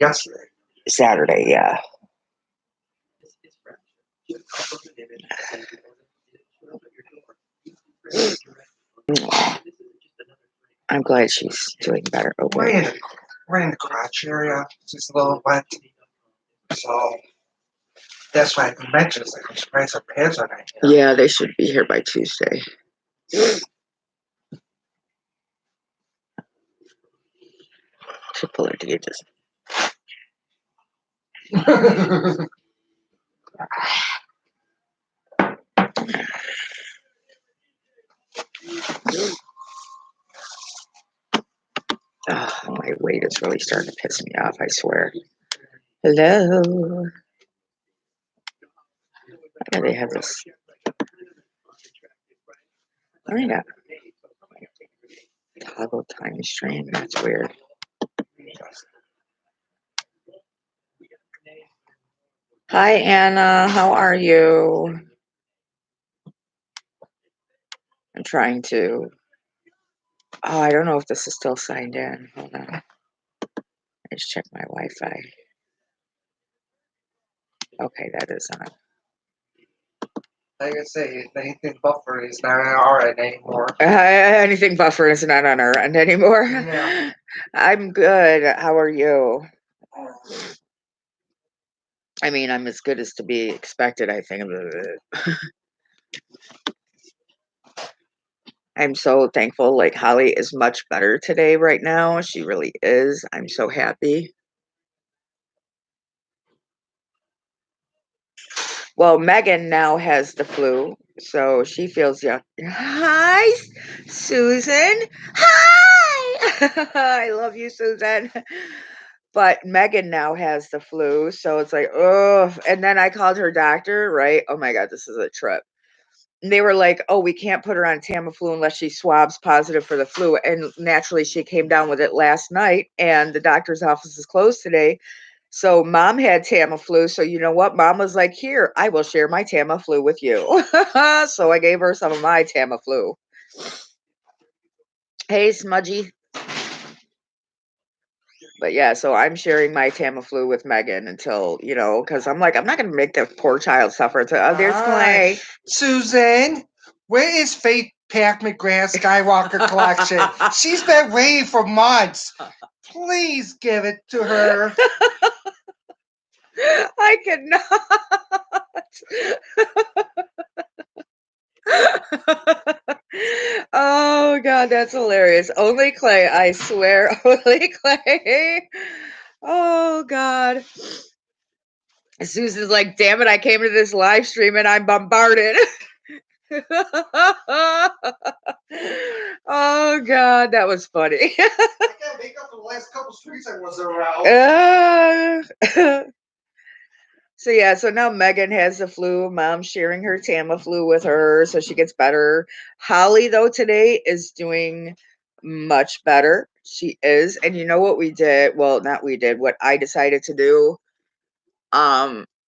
Yesterday. Saturday, yeah. I'm glad she's doing better. Okay. Right in the crotch area. It's just a little wet. So that's why I mentioned it's like I'm surprised her pads are not here. Yeah, they should be here by Tuesday. Should pull her to get this. Oh, my weight is really starting to piss me off, I swear. Hello. Why do they have this? Oh, yeah. Toggle time stream. That's weird. Hi, Anna. How are you? I'm trying to. Oh, I don't know if this is still signed in. Hold on. Let's check my Wi-Fi. Okay, that is on. Like I say, anything buffer is not on our end anymore. Anything buffer is not on our end anymore. Yeah. I'm good. How are you? I mean, I'm as good as to be expected, I think. I'm so thankful. Like, Holly is much better today right now. She really is. I'm so happy. Well, Megan now has the flu, so she feels young. Hi, Susan. Hi. I love you, Susan. But Megan now has the flu, so it's like, oh. And then I called her doctor, right? Oh my God, this is a trip. And they were like, oh, we can't put her on Tamiflu unless she swabs positive for the flu. And naturally, she came down with it last night, and the doctor's office is closed today. So mom had Tamiflu. So you know what? Mom was like, here, I will share my Tamiflu with you. So I gave her some of my Tamiflu. Hey, Smudgy. But yeah, so I'm sharing my Tamiflu with Megan until, because I'm like, I'm not going to make the poor child suffer. There's Clay. Susan, where is Faith Pack McGrath Skywalker collection? She's been waiting for months. Please give it to her. I cannot. Oh God, that's hilarious. Only Clay, I swear, only Clay. Oh God. Susan's like, damn it, I came to this live stream and I'm bombarded. Oh God, that was funny. I can't make up for the last couple streets I was around. So yeah, so now Megan has the flu. Mom's sharing her Tamiflu with her, so she gets better. Holly, though, today is doing much better. She is, and you know what we did? Well, not we did. What I decided to do,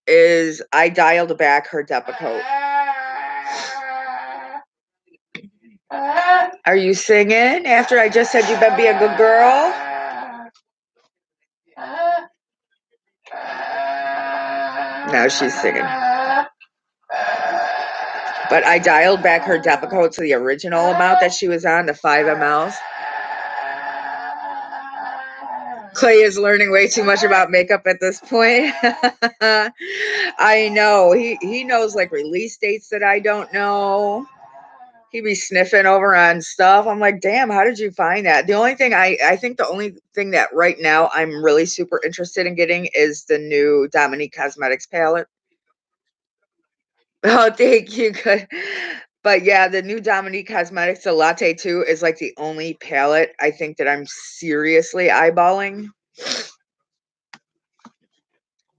is I dialed back her Depakote. Are you singing after I just said you better be a good girl? Now she's singing. But I dialed back her Depakote to the original amount that she was on, the 5 mLs. Clay is learning way too much about makeup at this point. I know. He knows like release dates that I don't know. He be sniffing over on stuff. I'm like, damn, how did you find that? The only thing I think the only thing that right now I'm really super interested in getting is the new Dominique Cosmetics palette. Oh, thank you. Good. But yeah, the new Dominique Cosmetics, the Latte 2 is like the only palette I think that I'm seriously eyeballing.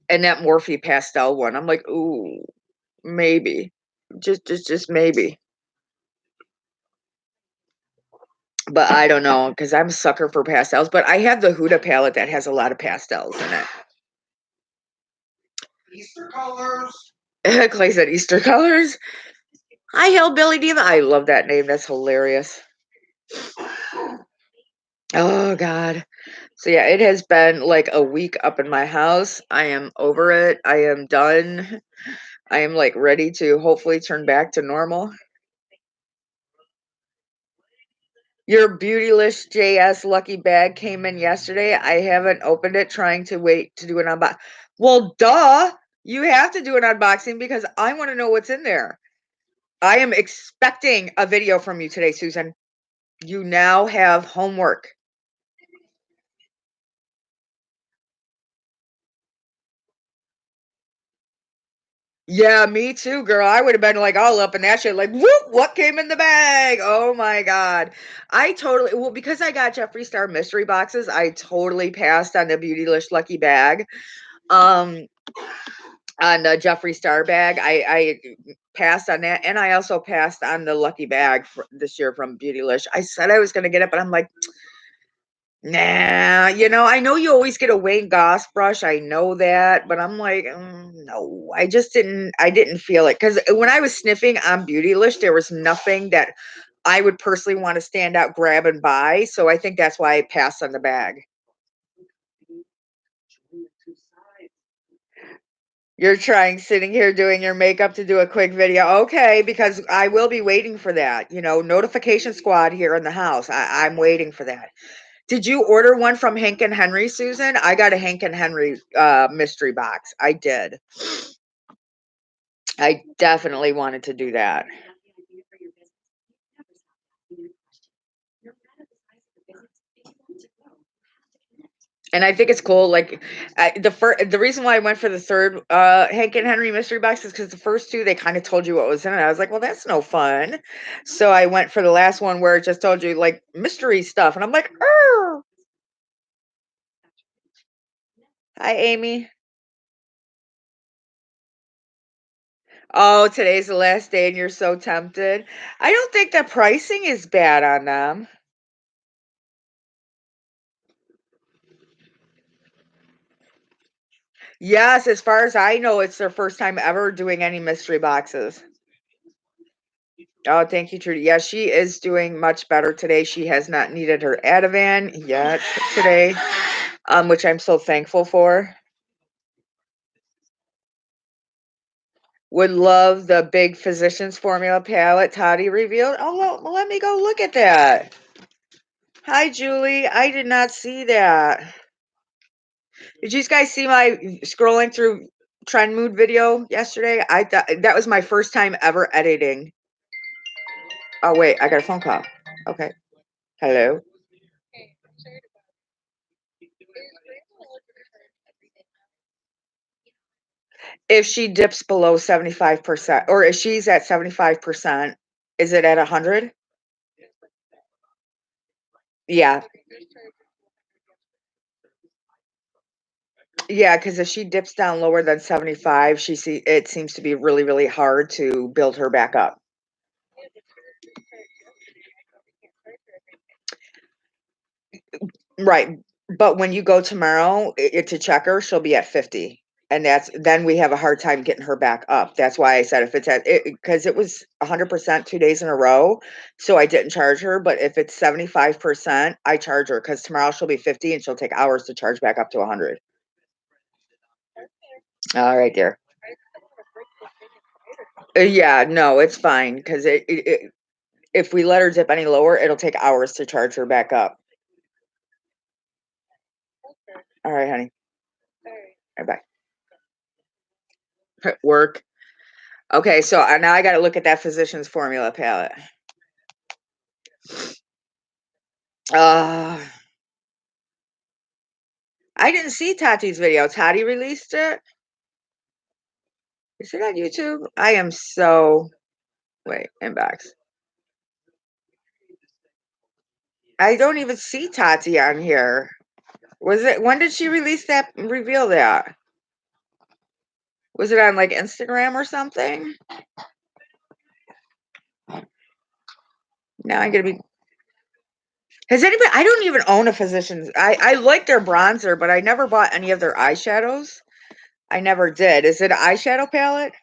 And that Morphe pastel one, I'm like, ooh, maybe. Just maybe. But I don't know, because I'm a sucker for pastels. But I have the Huda palette that has a lot of pastels in it. Easter colors. Clay said Easter colors. Hi, Hillbilly Diva. I love that name. That's hilarious. Oh, God. So yeah, it has been like a week up in my house. I am over it. I am done. I am like ready to hopefully turn back to normal. Your Beautylicious JS lucky bag came in yesterday. I haven't opened it, trying to wait to do an unbox. Well, duh. You have to do an unboxing because I want to know what's in there. I am expecting a video from you today, Susan. You now have homework. Yeah, me too, girl. I would have been like all up in that shit, like, whoop, what came in the bag? Oh my God. I totally, well, because I got Jeffree Star mystery boxes, I totally passed on the Beautylicious lucky bag. On the Jeffree Star bag, I passed on that. And I also passed on the lucky bag this year from Beautylicious. I said I was going to get it, but I'm like, nah, I know you always get a Wayne Goss brush. I know that, but I'm like, no, I didn't feel it. Because when I was sniffing on Beautylicious, there was nothing that I would personally want to stand out, grab, and buy. So I think that's why I passed on the bag. You're sitting here doing your makeup to do a quick video. Okay, because I will be waiting for that. Notification squad here in the house. I'm waiting for that. Did you order one from Hank and Henry, Susan? I got a Hank and Henry mystery box. I did. I definitely wanted to do that. And I think it's cool. Like the reason why I went for the third Hank and Henry mystery box is because the first two they kind of told you what was in it. I was like, well, that's no fun. So I went for the last one where it just told you like mystery stuff, and I'm like, oh. Hi, Amy. Oh, today's the last day, and you're so tempted. I don't think the pricing is bad on them. Yes, as far as I know, it's their first time ever doing any mystery boxes. Oh, thank you, Trudy. Yeah, she is doing much better today. She has not needed her Ativan yet today, which I'm so thankful for. Would love the big Physicians Formula palette Toddy revealed. Oh, well, let me go look at that. Hi, Julie. I did not see that. Did you guys see my scrolling through Trend Mood video yesterday? I thought that was my first time ever editing. Oh, wait, I got a phone call. Okay. Hello. If she dips below 75%, or if she's at 75%, is it at 100? Yeah. Yeah, because if she dips down lower than 75, it seems to be really, really hard to build her back up. Right. But when you go tomorrow to check her, she'll be at 50. And then we have a hard time getting her back up. That's why I said if it's at it, because it was 100% 2 days in a row. So I didn't charge her. But if it's 75%, I charge her because tomorrow she'll be 50 and she'll take hours to charge back up to 100. All right, dear. Yeah, no, it's fine because if we let her dip any lower, it'll take hours to charge her back up. All right, honey. All right, bye. Work. Okay, so now I got to look at that Physicians Formula palette. I didn't see Tati's video. Tati released it. Is it on YouTube? I am so. Wait, inbox. I don't even see Tati on here. When did she release that, reveal that? Was it on like Instagram or something? Now I'm gonna be. Has anybody? I don't even own a Physicians. I like their bronzer, but I never bought any of their eyeshadows. I never did. Is it an eyeshadow palette?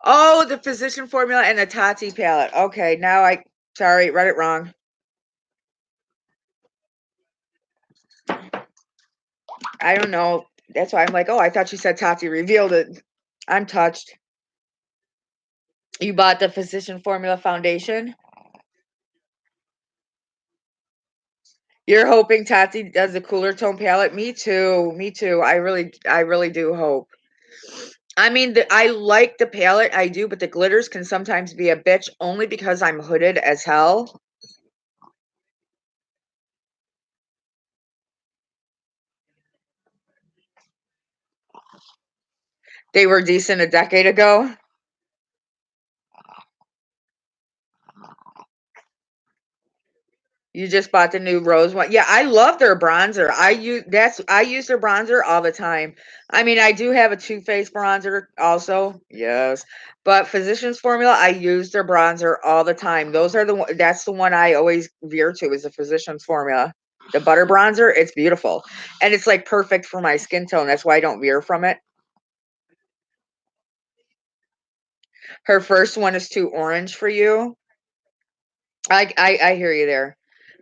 Oh, the Physician Formula and the Tati palette. Okay, now sorry, read it wrong. I don't know. That's why I'm like, oh, I thought you said Tati revealed it. I'm touched. You bought the Physician Formula foundation? You're hoping Tati does a cooler tone palette? Me too. Me too. I really do hope. I mean, I like the palette, I do, but the glitters can sometimes be a bitch only because I'm hooded as hell. They were decent a decade ago. You just bought the new rose one. Yeah, I love their bronzer. I use their bronzer all the time. I mean, I do have a Too Faced bronzer also. Yes. But Physicians Formula, I use their bronzer all the time. Those are that's the one I always veer to is the Physicians Formula. The butter bronzer, it's beautiful. And it's like perfect for my skin tone. That's why I don't veer from it. Her first one is too orange for you. I hear you there.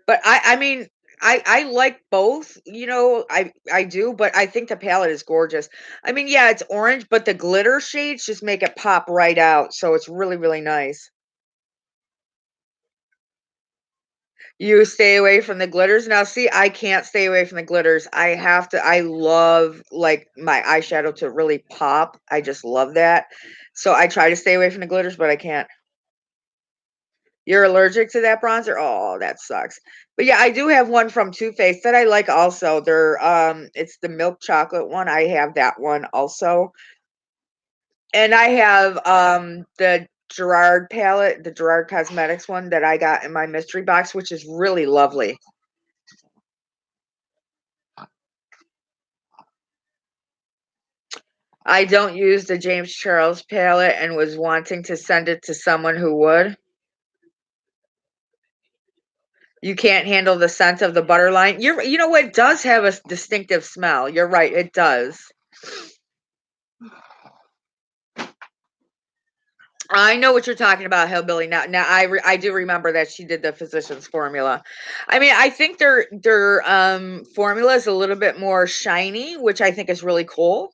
But I mean, I like both, you know, I do, but I think the palette is gorgeous. I mean, yeah, it's orange, but the glitter shades just make it pop right out, so it's really, really nice. You stay away from the glitters? Now see, I can't stay away from the glitters. I love, like, my eyeshadow to really pop. I just love that. So I try to stay away from the glitters, but I can't. You're allergic to that bronzer? Oh, that sucks. But yeah, I do have one from Too Faced that I like also. It's the milk chocolate one. I have that one also. And I have the Gerard palette, the Gerard Cosmetics one that I got in my mystery box, which is really lovely. I don't use the James Charles palette and was wanting to send it to someone who would. You can't handle the scent of the butter line. You know what? It does have a distinctive smell. You're right, it does. I know what you're talking about, Hillbilly. Now I do remember that she did the Physicians Formula. I mean, I think their formula is a little bit more shiny, which I think is really cool.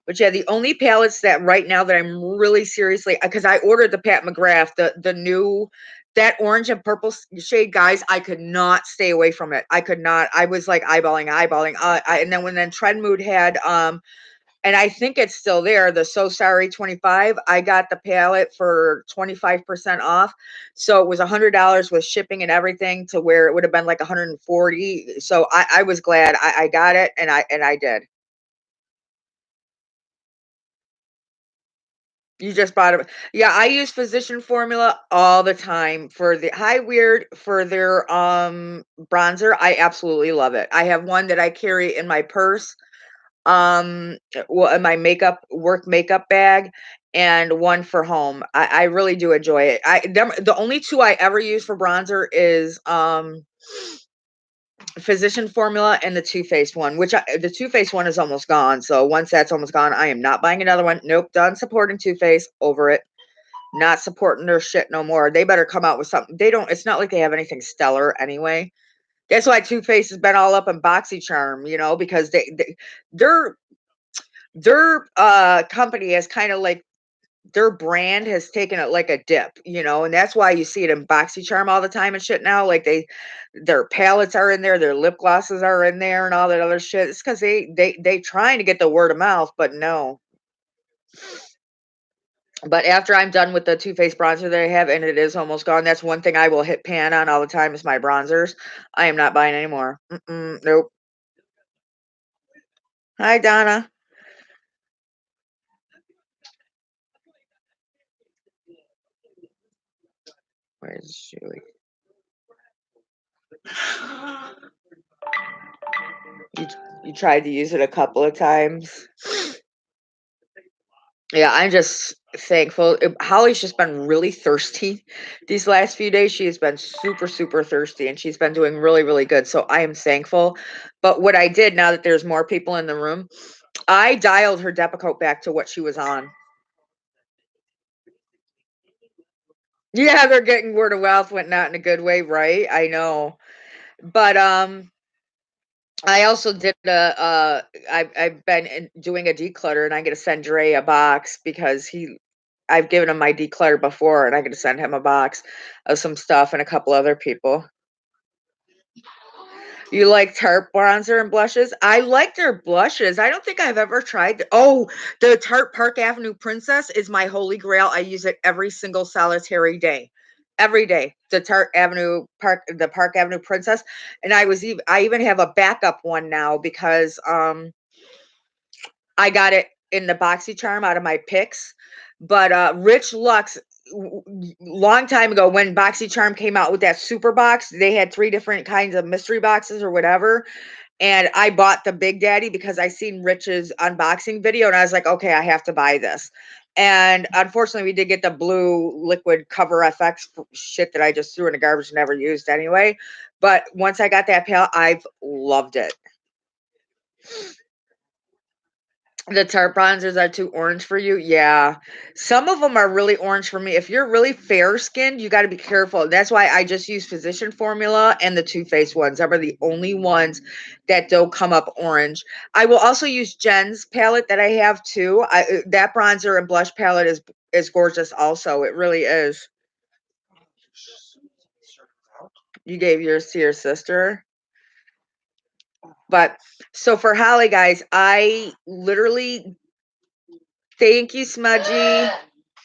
But yeah, the only palettes that right now that I'm really seriously, because I ordered the Pat McGrath, the new, that orange and purple shade, guys, I could not stay away from it. I could not. I was like eyeballing. And then when Trend Mood had and I think it's still there, the So Sorry 25. I got the palette for 25% off. So it was $100 with shipping and everything to where it would have been like 140. So I was glad I got it and I did. You just bought it. Yeah, I use Physician Formula all the time for the High Weird for their bronzer. I absolutely love it. I have one that I carry in my purse, well, in my makeup bag, and one for home. I really do enjoy it. The only two I ever use for bronzer is Physician Formula and the Too Faced one, the Too Faced one is almost gone. So once that's almost gone, I am not buying another one. Nope, done supporting Too Faced. Over it. Not supporting their shit no more. They better come out with something. They don't. It's not like they have anything stellar anyway. That's why Too Faced has been all up in BoxyCharm, you know, because their company has kind of like their brand has taken it like a dip, you know, and that's why you see it in BoxyCharm all the time and shit now. Like their palettes are in there, their lip glosses are in there, and all that other shit. It's because they trying to get the word of mouth, but no. But after I'm done with the Too Faced bronzer that I have, and it is almost gone, that's one thing I will hit pan on all the time is my bronzers. I am not buying anymore. Nope. Hi, Donna. Where's Julie? You you tried to use it a couple of times. Yeah, I'm just thankful. Holly's just been really thirsty these last few days. She has been super, super thirsty and she's been doing really, really good. So I am thankful. But what I did now that there's more people in the room, I dialed her Depakote back to what she was on. Yeah, they're getting word of mouth, went not in a good way, right? I know. But I also did I've been doing a declutter, and I'm gonna send Dre a box because I've given him my declutter before, and I'm gonna send him a box of some stuff and a couple other people. You like Tarte bronzer and blushes? I like their blushes. I don't think I've ever tried. Oh, the Tarte Park Avenue Princess is my holy grail. I use it every single solitary day. Every day. The Park Avenue Princess. And I even have a backup one now because I got it in the BoxyCharm out of my picks. But Rich Lux, long time ago when BoxyCharm came out with that super box, they had 3 different kinds of mystery boxes or whatever. And I bought the Big Daddy because I seen Rich's unboxing video and I was like, okay, I have to buy this. And unfortunately, we did get the blue liquid cover FX shit that I just threw in the garbage and never used anyway. But once I got that palette, I've loved it. The Tarte bronzers are too orange for you? Yeah. Some of them are really orange for me. If you're really fair skinned, you got to be careful. That's why I just use Physician Formula and the Too Faced ones. Them are the only ones that don't come up orange. I will also use Jen's palette that I have too. That bronzer and blush palette is gorgeous also. It really is. You gave yours to your sister? But so for Holly, guys, I literally thank you, Smudgy.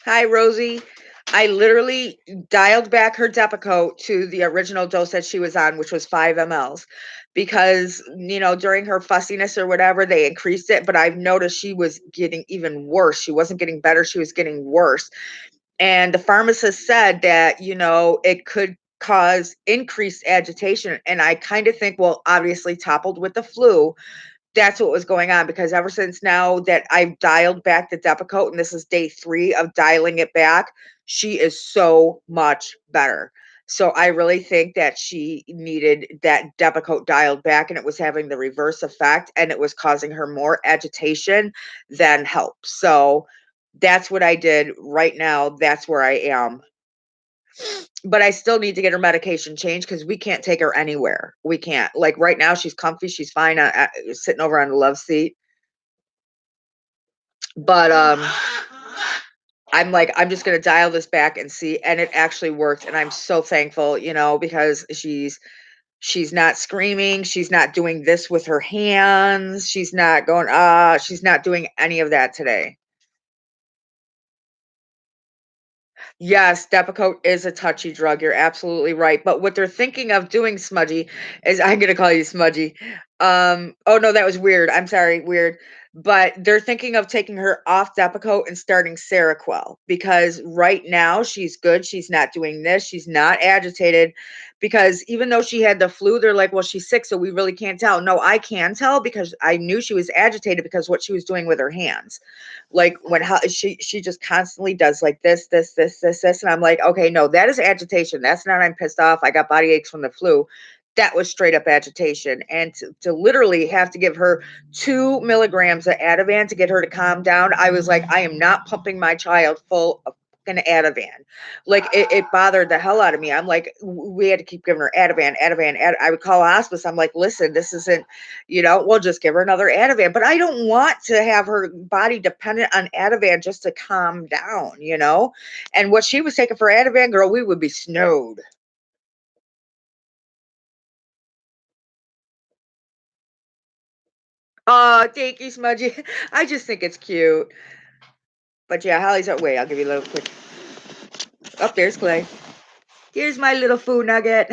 Hi, Rosie. I literally dialed back her Depakote to the original dose that she was on, which was 5 mLs, because, during her fussiness or whatever, they increased it. But I've noticed she was getting even worse. She wasn't getting better. She was getting worse. And the pharmacist said that, it could cause increased agitation. And I kind of think, well, obviously, toppled with the flu, that's what was going on, because ever since now that I've dialed back the Depakote, and this is day 3 of dialing it back, she is so much better. So I really think that she needed that Depakote dialed back, and it was having the reverse effect, and it was causing her more agitation than help. So that's what I did right now. That's where I am. But I still need to get her medication changed because we can't take her anywhere. We can't. Like right now, she's comfy. She's fine sitting over on the love seat. But I'm like, I'm just gonna dial this back and see. And it actually worked. And I'm so thankful, because she's not screaming. She's not doing this with her hands. She's not going, she's not doing any of that today. Yes, Depakote is a touchy drug. You're absolutely right. But what they're thinking of doing, Smudgy, is I'm gonna call you Smudgy. Oh no, that was weird. I'm sorry, weird. But they're thinking of taking her off Depakote and starting Seroquel, because right now she's good. She's not doing this. She's not agitated. Because even though she had the flu, they're like, well, she's sick, so we really can't tell. No, I can tell because I knew she was agitated because what she was doing with her hands. Like she just constantly does like this, and I'm like, okay, no, that is agitation. That's not I'm pissed off. I got body aches from the flu. That was straight up agitation. And to literally have to give her 2 milligrams of Ativan to get her to calm down, I was like, I am not pumping my child full of fucking Ativan. Like it bothered the hell out of me. I'm like, we had to keep giving her Ativan. I would call hospice. I'm like, listen, this isn't, we'll just give her another Ativan. But I don't want to have her body dependent on Ativan just to calm down, And what she was taking for Ativan, girl, we would be snowed. Oh, thank you, Smudgy. I just think it's cute. But yeah, Holly's up. Wait, I'll give you a little quick. Oh, there's Clay. Here's my little food nugget.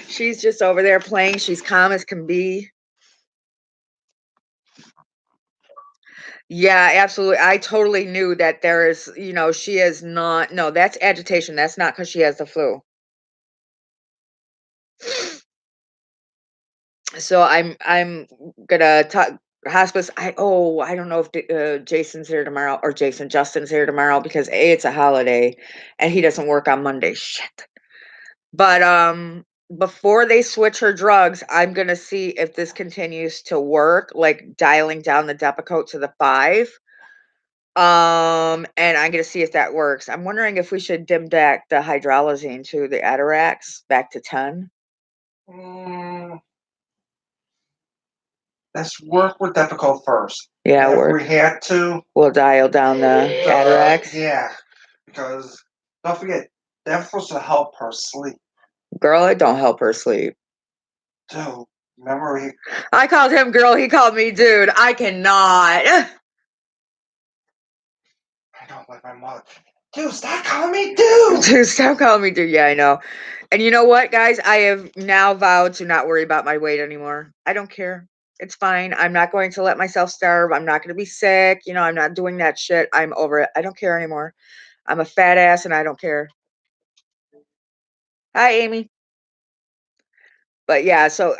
She's just over there playing. She's calm as can be. Yeah, absolutely. I totally knew that there is, she is not. No, that's agitation. That's not because she has the flu. So I'm gonna talk hospice. I don't know if Jason's here tomorrow, or Justin's here tomorrow, because it's a holiday and he doesn't work on Monday. Shit. But before they switch her drugs, I'm gonna see if this continues to work, like dialing down the Depakote to the 5. And I'm gonna see if that works. I'm wondering if we should dim back the hydralazine to the Atarax back to 10. Mm, let's work with difficult first. Yeah, If we had to, we'll dial down the Atarax. yeah, because don't forget, that's supposed to help her sleep. Girl, it don't help her sleep. Dude, remember I called him girl, he called me dude. I cannot. I don't like my mother. Dude, stop calling me dude. Dude, stop calling me dude. Yeah, I know. And you know what, guys? I have now vowed to not worry about my weight anymore. I don't care. It's fine. I'm not going to let myself starve. I'm not going to be sick. You know, I'm not doing that shit. I'm over it. I don't care anymore. I'm a fat ass and I don't care. Hi, Amy. But yeah, so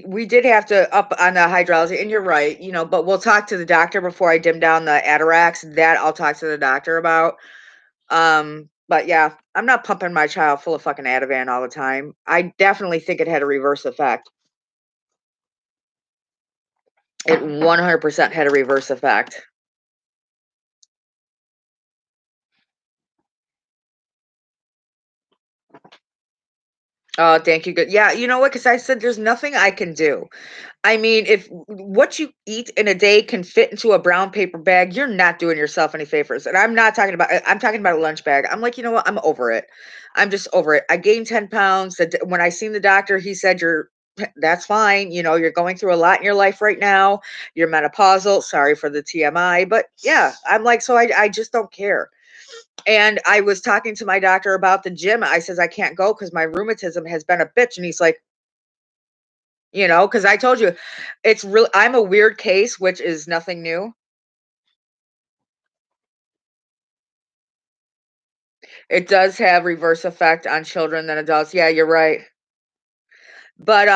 we did have to up on the hydralazine, and you're right, you know, but we'll talk to the doctor before I dim down the Atarax. That I'll talk to the doctor about. But yeah, I'm not pumping my child full of fucking Ativan all the time. I definitely think it had a reverse effect. It 100% had a reverse effect. Oh, thank you. Good. Yeah, you know what? Because I said there's nothing I can do. I mean, if what you eat in a day can fit into a brown paper bag, you're not doing yourself any favors. And I'm talking about a lunch bag. I'm like, you know what? I'm over it. I'm just over it. I gained 10 pounds. When I seen the doctor, he said, that's fine. You know, you're going through a lot in your life right now. You're menopausal. Sorry for the TMI. But yeah, I'm like, so I just don't care. And I was talking to my doctor about the gym. I says, I can't go because my rheumatism has been a bitch. And he's like, you know, because I told you, it's real. I'm a weird case, which is nothing new. It does have reverse effect on children than adults. Yeah, you're right. But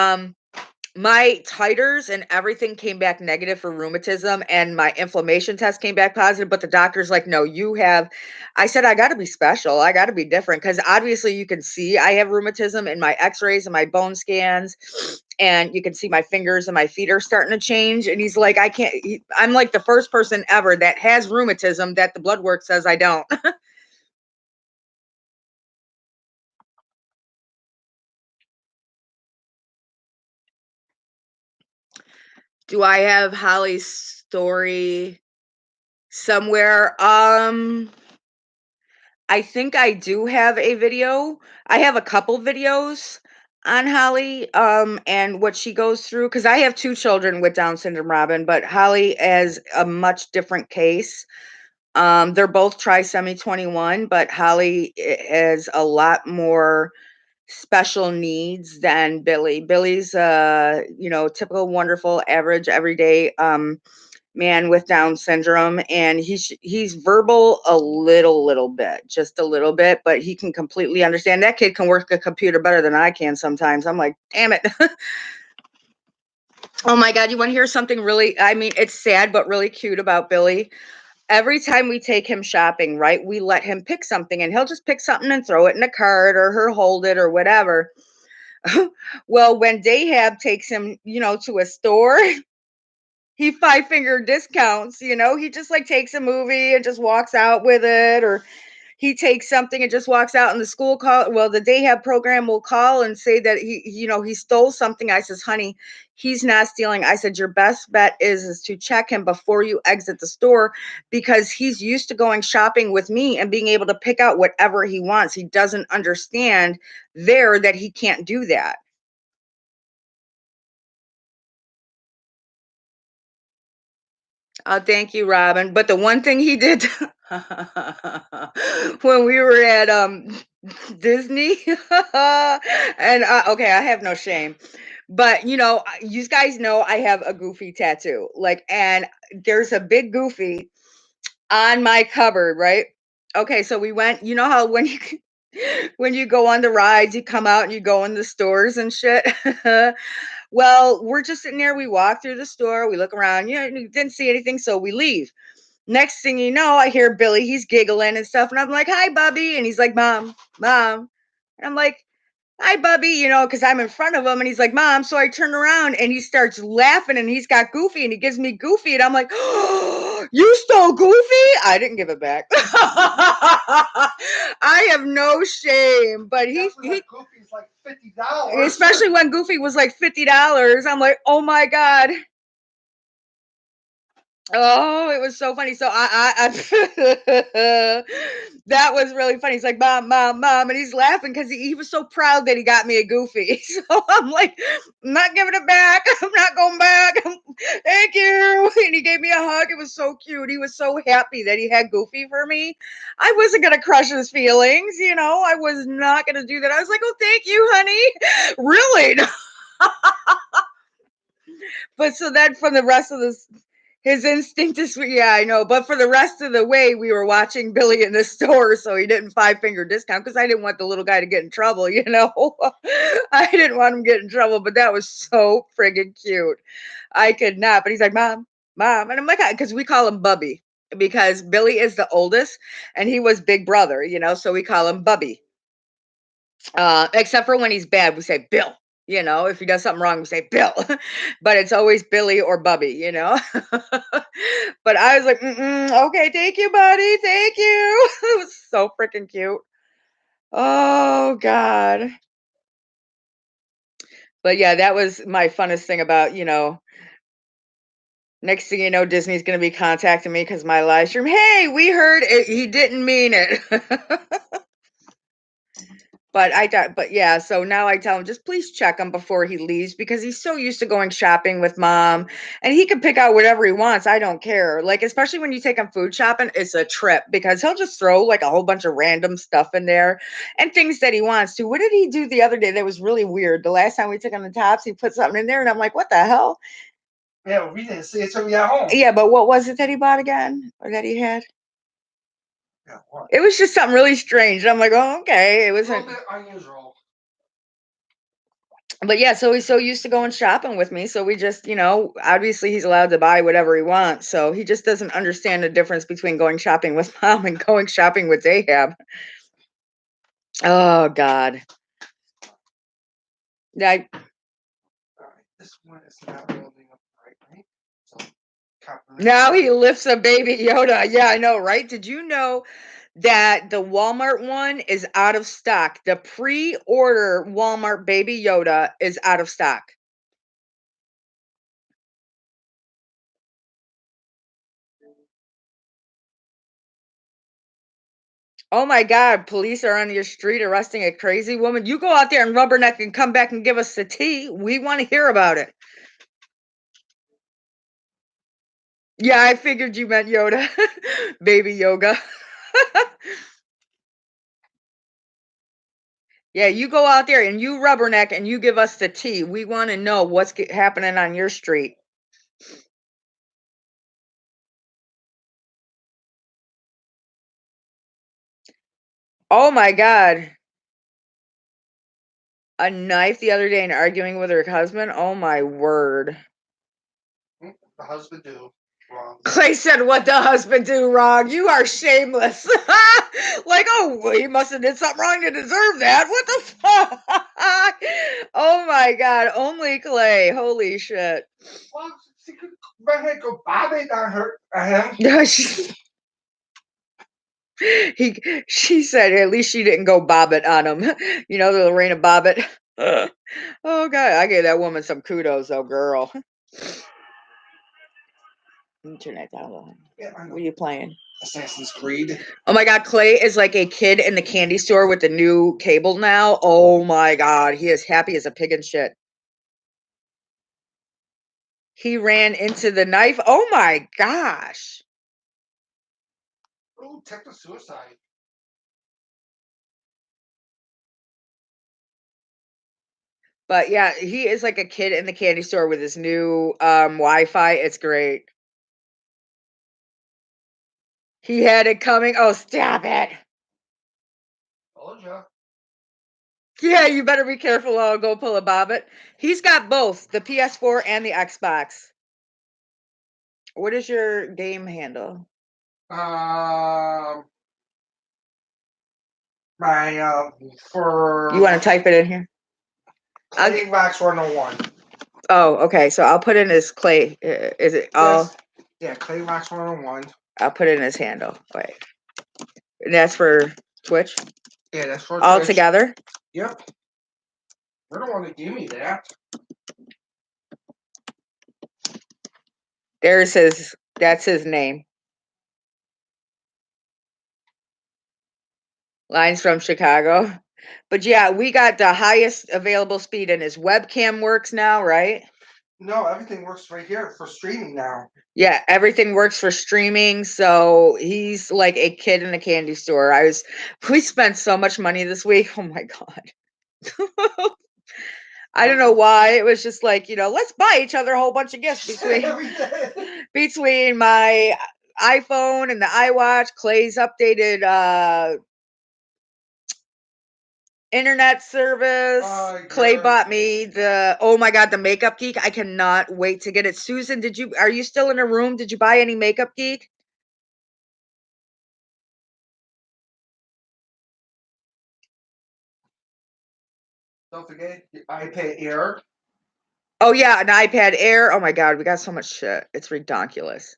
my titers and everything came back negative for rheumatism, and my inflammation test came back positive. But the doctor's like, no, you have. I said, I got to be special. I got to be different because obviously you can see I have rheumatism in my x-rays and my bone scans, and you can see my fingers and my feet are starting to change. And he's like, I can't. I'm like the first person ever that has rheumatism that the blood work says I don't. Do I have Holly's story somewhere? I think I do have a video. I have a couple videos on Holly, and what she goes through because I have two children with Down syndrome, Robin, but Holly has a much different case. They're both trisomy 21, but Holly has a lot more special needs than Billy. Billy's you know, typical, wonderful, average, everyday man with Down syndrome, and he's verbal a little bit, just a little bit, but he can completely understand. That kid can work a computer better than I can sometimes. I'm like, damn it. Oh my God, you want to hear something really, I mean, it's sad, but really cute about Billy? Every time we take him shopping, right, we let him pick something and he'll just pick something and throw it in a cart or her hold it or whatever. Well, when Dahab takes him, you know, to a store, he five-finger discounts, you know, he just like takes a movie and just walks out with it, or he takes something and just walks out, and the school call, well, the Dahab program will call and say that he, you know, he stole something. I says, honey, he's not stealing. I said, your best bet is to check him before you exit the store, because he's used to going shopping with me and being able to pick out whatever he wants. He doesn't understand there that he can't do that. Oh, thank you, Robin. But the one thing he did when we were at Disney, and okay, I have no shame, but you know, you guys know I have a Goofy tattoo, like, and there's a big Goofy on my cupboard, right? Okay, so we went. You know how when you when you go on the rides, you come out and you go in the stores and shit. Well, we're just sitting there. We walk through the store. We look around. You know, didn't see anything, so we leave. Next thing you know, I hear Billy. He's giggling and stuff, and I'm like, "Hi, Bubby," and he's like, "Mom, Mom," and I'm like, hi, Bubby, because I'm in front of him and he's like, Mom. So I turn around and he starts laughing and he's got Goofy and he gives me Goofy. And I'm like, oh, you stole Goofy? I didn't give it back. I have no shame, but Goofy's like $50. especially when Goofy was like $50, I'm like, oh my God. Oh, it was so funny. So I that was really funny. He's like, Mom, Mom, Mom. And he's laughing because he was so proud that he got me a Goofy. So I'm like, I'm not giving it back. I'm not going back. Thank you. And he gave me a hug. It was so cute. He was so happy that he had Goofy for me. I wasn't going to crush his feelings. I was not going to do that. I was like, oh, thank you, honey. Really? But so then for the rest of this, his instinct is, yeah, I know. But for the rest of the way, we were watching Billy in the store, so he didn't 5-finger discount because I didn't want the little guy to get in trouble, I didn't want him to get in trouble, but that was so friggin' cute. I could not. But he's like, Mom, Mom. And I'm like, because we call him Bubby because Billy is the oldest and he was big brother, so we call him Bubby. Except for when he's bad, we say Bill. If he does something wrong, we say Bill. But it's always Billy or Bubby. But I was like, okay, thank you, buddy. Thank you. It was so freaking cute. Oh, God. But yeah, that was my funnest thing about, next thing you know, Disney's going to be contacting me because my live stream, hey, we heard it. He didn't mean it. But yeah, so now I tell him just please check him before he leaves because he's so used to going shopping with Mom and he can pick out whatever he wants. I don't care. Like, especially when you take him food shopping, it's a trip because he'll just throw like a whole bunch of random stuff in there and things that he wants to. What did he do the other day that was really weird? The last time we took him to Tops, he put something in there and I'm like, what the hell? Yeah, well, we didn't see it till we got home. Yeah, but what was it that he bought again or that he had? Yeah, what? It was just something really strange. I'm like, oh, okay. It A wasn't little bit unusual. But yeah, so he's so used to going shopping with me. So we just, obviously he's allowed to buy whatever he wants. So he just doesn't understand the difference between going shopping with Mom and going shopping with Ahab. Oh God. Yeah. All right, this one is not building up right? So, Now he lifts a baby Yoda. Yeah, I know, right? Did you know that the Walmart one is out of stock? The pre-order Walmart baby Yoda is out of stock. Oh my God, police are on your street arresting a crazy woman. You go out there and rubberneck and come back and give us the tea. We want to hear about it. Yeah, I figured you meant Yoda. Baby yoga. Yeah, you go out there and you rubberneck and you give us the tea. We want to know what's happening on your street. Oh my God. A knife the other day and arguing with her husband. Oh my word. The husband do wrong. Clay said, what the husband do wrong? You are shameless. Like, oh, well, he must have did something wrong to deserve that. What the fuck? Oh my God. Only Clay. Holy shit. Well, she could go bobbing on him. She said at least she didn't go bobbit on him. The Lorena Bobbitt. Oh God, I gave that woman some kudos, though, girl. Turn that down low. Yeah, What are you playing? Assassin's Creed. Oh my God, Clay is like a kid in the candy store with the new cable now. Oh my God, he is happy as a pig in shit. He ran into the knife. Oh my gosh. Oh, techno suicide. But yeah, he is like a kid in the candy store with his new Wi-Fi. It's great. He had it coming. Oh, stop it. Told ya. Yeah, you better be careful. I'll go pull a bobbit. He's got both the PS4 and the Xbox. What is your game handle? My for You want to type it in here? Clay Wax 101. Oh, okay. So I'll put in his Clay. Is it all? Yes. Yeah, Clay Wax 101. I'll put in his handle. Wait. And that's for Twitch? Yeah, that's for all Twitch. together? Yep. You're the one that gave me that. There's his, that's his name. Lines from Chicago. But yeah, we got the highest available speed and his webcam works now, right? No, everything works right here for streaming now. Yeah, everything works for streaming. So he's like a kid in a candy store. We spent so much money this week. Oh my God. I don't know why. It was just like, let's buy each other a whole bunch of gifts between my iPhone and the iWatch, Clay's updated internet service. Clay bought me oh my God, the Makeup Geek. I cannot wait to get it. Susan, are you still in a room? Did you buy any Makeup Geek? Don't forget the iPad Air. Oh yeah, an iPad Air. Oh my God, we got so much shit. It's ridiculous.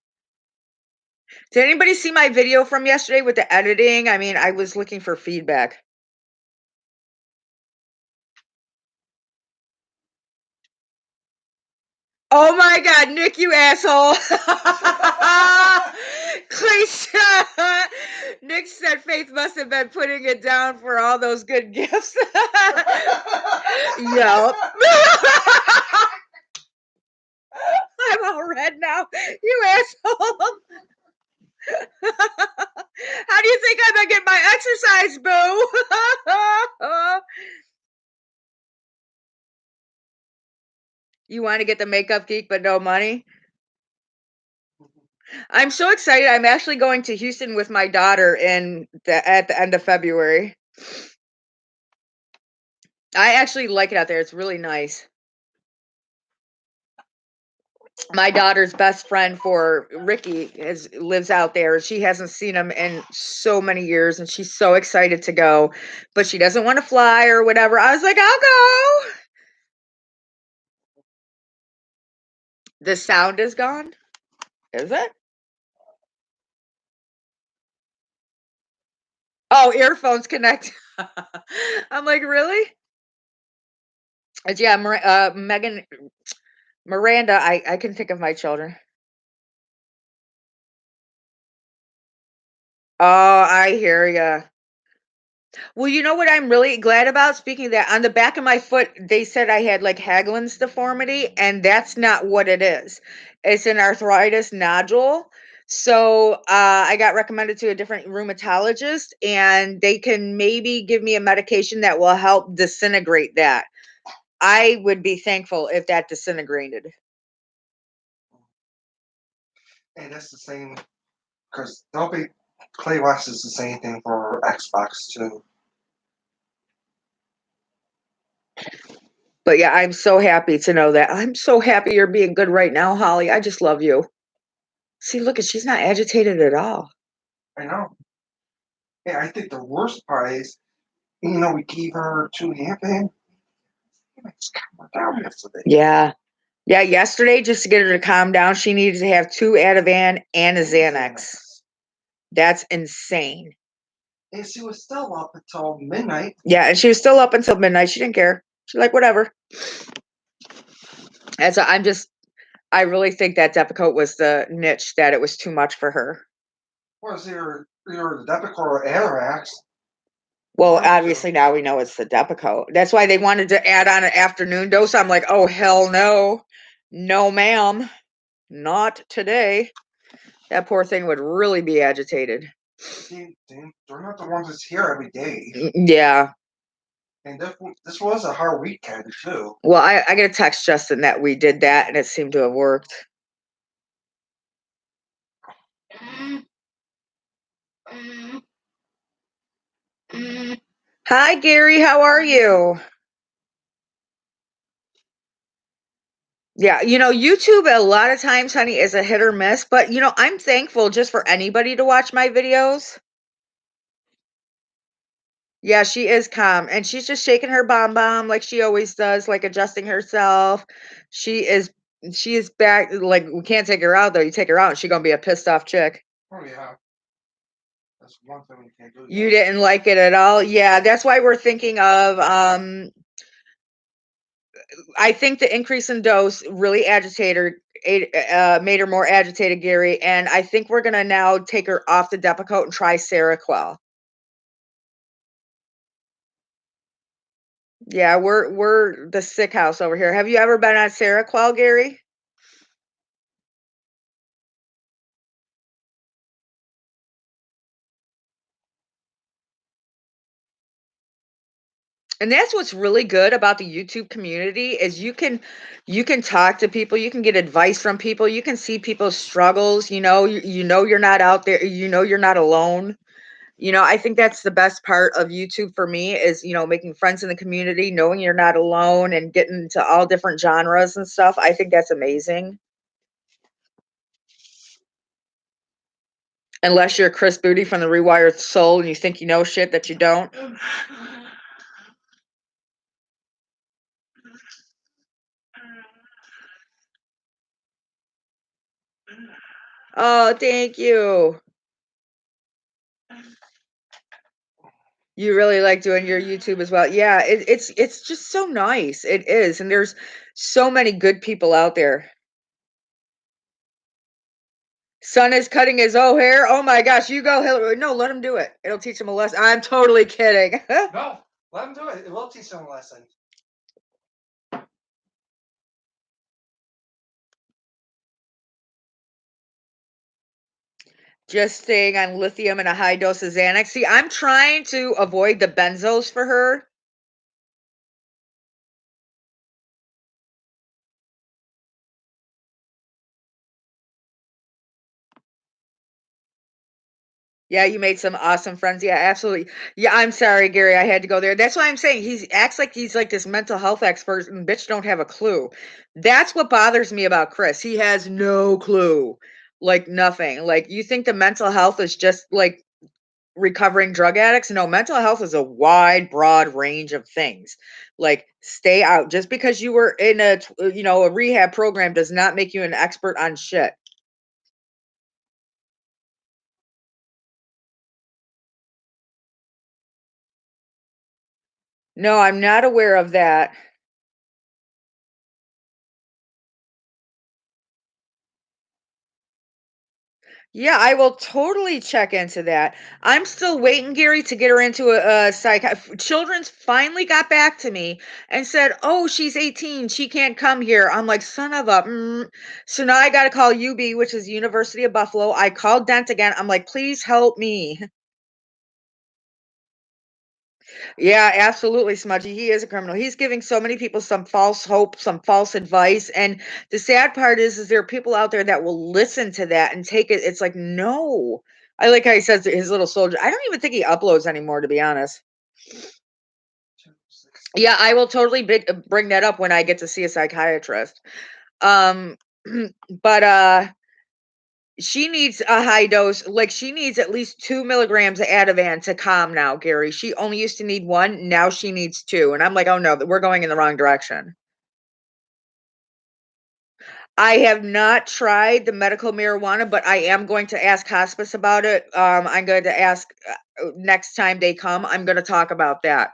Did anybody see my video from yesterday with the editing? I mean, I was looking for feedback. Oh my God, Nick, you asshole. Nick said Faith must have been putting it down for all those good gifts. Yup. I'm all red now. You asshole. How do you think I'm gonna get my exercise, boo? You want to get the Makeup Geek, but no money? I'm so excited. I'm actually going to Houston with my daughter at the end of February. I actually like it out there. It's really nice. My daughter's best friend for Ricky lives out there. She hasn't seen him in so many years, and she's so excited to go, but she doesn't want to fly or whatever. I was like, I'll go. The sound is gone. Is it? Oh, earphones connect. I'm like, really? Yeah, Miranda, I can think of my children. Oh, I hear ya. Well, you know what I'm really glad about? Speaking of that, on the back of my foot, they said I had like Haglund's deformity, and that's not what it is. It's an arthritis nodule. So I got recommended to a different rheumatologist, and they can maybe give me a medication that will help disintegrate that. I would be thankful if that disintegrated. And that's the same, because Clay Wax is the same thing for Xbox too. But yeah, I'm so happy to know that. I'm so happy you're being good right now, Holly. I just love you. See, look, she's not agitated at all. I know. Yeah, I think the worst part is, we gave her 2 Ativan. Down yesterday. Yeah. Yeah, yesterday, just to get her to calm down, she needed to have 2 Ativan and a Xanax. That's insane. And she was still up until midnight. Yeah, and she was still up until midnight. She didn't care. She's like, whatever. And so I really think that Depakote was the niche, that it was too much for her. Was either the Depakote or Atarax. Well, obviously now we know it's the Depakote. That's why they wanted to add on an afternoon dose. I'm like, oh, hell no. No, ma'am. Not today. That poor thing would really be agitated. They're not the ones that's here every day. Yeah. And this was a hard weekend, too. Well, I got a text Justin that we did that, and it seemed to have worked. Hi, Gary. How are you? Yeah, YouTube a lot of times, honey, is a hit or miss, but I'm thankful just for anybody to watch my videos. Yeah, she is calm, and she's just shaking her bomb like she always does, like, adjusting herself. She is she is back like, we can't take her out, though. You take her out, and she gonna be a pissed off chick. Oh yeah, that's one thing we can't do. You didn't like it at all? Yeah, that's why we're thinking of, I think the increase in dose really made her more agitated, Gary, and I think we're gonna now take her off the Depakote and try Seroquel. Yeah, we're the sick house over here. Have you ever been on Seroquel, Gary? And that's what's really good about the YouTube community is you can talk to people, you can get advice from people, you can see people's struggles, you know you're not out there, you know you're not alone. I think that's the best part of YouTube for me is, making friends in the community, knowing you're not alone and getting to all different genres and stuff. I think that's amazing. Unless you're Chris Booty from the Rewired Soul and you think you know shit that you don't. Oh, thank you. You really like doing your YouTube as well. Yeah, it's just so nice. It is, and there's so many good people out there. Son is cutting his own hair. Oh my gosh, you go, Hillary. No, let him do it. It'll teach him a lesson. I'm totally kidding. No, let him do it. It will teach him a lesson. Just staying on lithium and a high dose of Xanax. See, I'm trying to avoid the benzos for her. Yeah, you made some awesome friends. Yeah, absolutely. Yeah, I'm sorry, Gary. I had to go there. That's why I'm saying he acts like he's like this mental health expert, and bitch don't have a clue. That's what bothers me about Chris. He has no clue, like nothing. Like you think the mental health is just like recovering drug addicts? No, mental health is a wide, broad range of things. Like stay out. Just because you were in a rehab program does not make you an expert on shit. No, I'm not aware of that. Yeah, I will totally check into that. I'm still waiting, Gary, to get her into a children's finally got back to me and said, "Oh, she's 18. She can't come here." I'm like, "Son of a." So now I got to call UB, which is University of Buffalo. I called Dent again. I'm like, "Please help me." Yeah, absolutely, Smudgy. He is a criminal. He's giving so many people some false hope, some false advice. And the sad part is there are people out there that will listen to that and take it. It's like, no. I like how he says his little soldier. I don't even think he uploads anymore, to be honest. Yeah, I will totally bring that up when I get to see a psychiatrist. Um, but she needs a high dose, like, she needs at least 2 milligrams of Ativan to calm now, Gary. She only used to need 1, now she needs 2, and I'm like, "Oh, no, we're going in the wrong direction." I have not tried the medical marijuana, but I am going to ask hospice about it. I'm going to ask, next time they come, I'm gonna talk about that.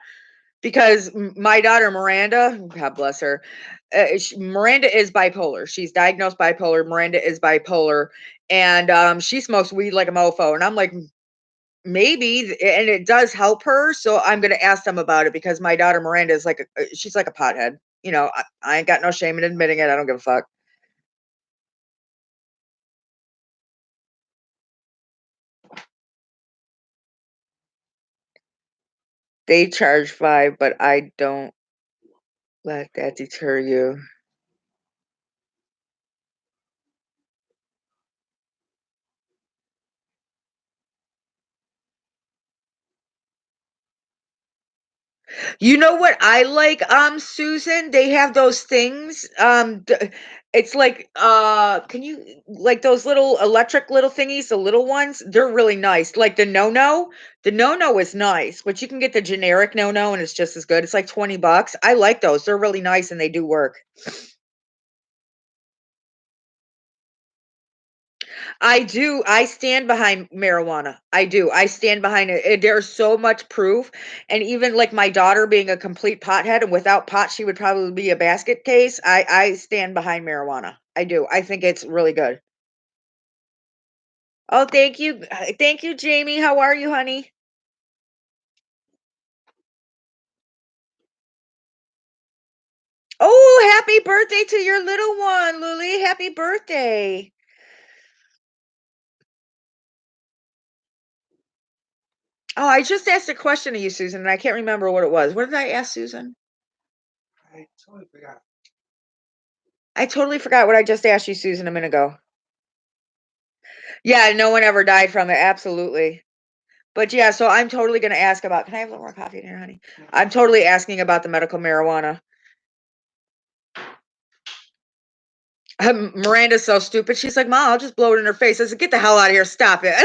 Because my daughter Miranda, God bless her, Miranda is bipolar. She's diagnosed bipolar. Miranda is bipolar, and she smokes weed like a mofo. And I'm like, maybe, and it does help her. So I'm gonna ask them about it because my daughter Miranda is like, she's like a pothead. I ain't got no shame in admitting it. I don't give a fuck. They charge 5, but I don't let that deter you. You know what I like, Susan? They have those things. It's like, can you like those little electric little thingies, the little ones? They're really nice. Like the no-no is nice, but you can get the generic no-no and it's just as good. It's like 20 bucks. I like those. They're really nice and they do work. I do. I stand behind marijuana. I do. I stand behind it. There's so much proof. And even like my daughter being a complete pothead and without pot, she would probably be a basket case. I stand behind marijuana. I do. I think it's really good. Oh, thank you. Thank you, Jamie. How are you, honey? Oh, happy birthday to your little one, Lily. Happy birthday. Oh, I just asked a question to you, Susan, and I can't remember what it was. What did I ask Susan? I totally forgot. I totally forgot what I just asked you, Susan, a minute ago. Yeah, no one ever died from it. Absolutely. But yeah, so I'm totally going to ask about. Can I have a little more coffee in here, honey? I'm totally asking about the medical marijuana. Miranda's so stupid. She's like, Mom, I'll just blow it in her face. I said, get the hell out of here. Stop it.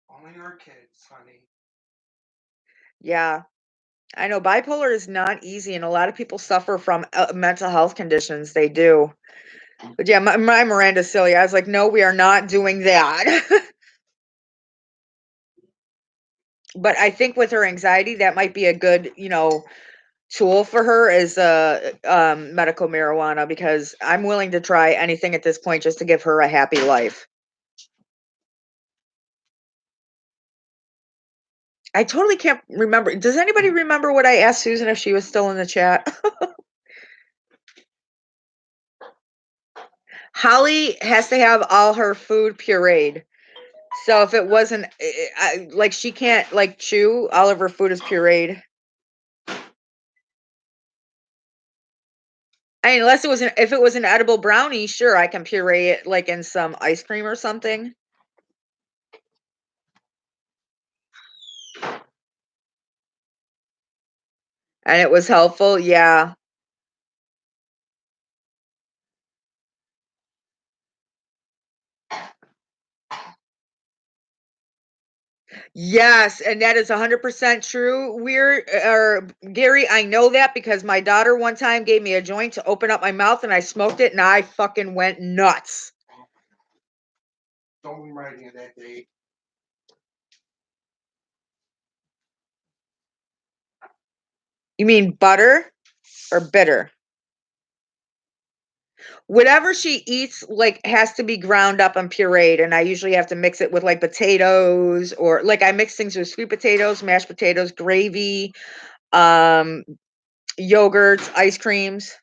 Only our kids, honey. Yeah. I know bipolar is not easy, and a lot of people suffer from mental health conditions. They do. But yeah, my Miranda's silly. I was like, no, we are not doing that. But I think with her anxiety, that might be a good, tool for her is medical marijuana because I'm willing to try anything at this point just to give her a happy life. I totally can't remember. Does anybody remember what I asked Susan if she was still in the chat? Holly has to have all her food pureed. So if it wasn't like she can't like chew, all of her food is pureed. I mean, unless it was if it was an edible brownie, sure, I can puree it like in some ice cream or something. And it was helpful. Yeah. Yes, and that is 100% true. Or Gary, I know that because my daughter one time gave me a joint to open up my mouth and I smoked it and I fucking went nuts. Don't remind me of that day. You mean butter or bitter? Whatever she eats like has to be ground up and pureed, and I usually have to mix it with like potatoes or like I mix things with sweet potatoes, mashed potatoes, gravy, um yogurts, ice creams.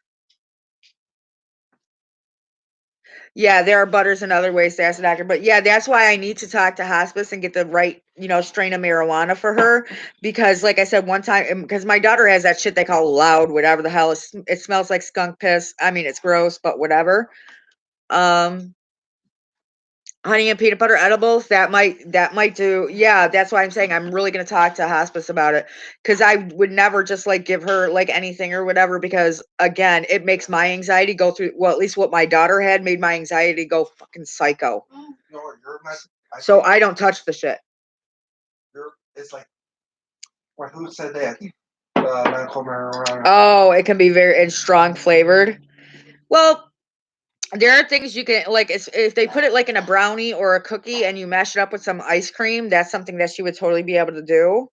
Yeah, there are butters and other ways to ask the doctor, but yeah, that's why I need to talk to hospice and get the right, strain of marijuana for her because like I said one time because my daughter has that shit they call loud whatever the hell it smells like skunk piss. I mean, it's gross, but whatever. Um Honey and peanut butter edibles, that might do. Yeah, that's why I'm saying I'm really gonna talk to hospice about it because I would never just like give her like anything or whatever because again, it makes my anxiety go through. Well, at least what my daughter had made my anxiety go fucking psycho. No, you're not. So I don't touch the shit. It's like, well, who said that? Medical marijuana. Oh, it can be very and strong flavored. Well, there are things you can like if they put it like in a brownie or a cookie and you mash it up with some ice cream, that's something that she would totally be able to do.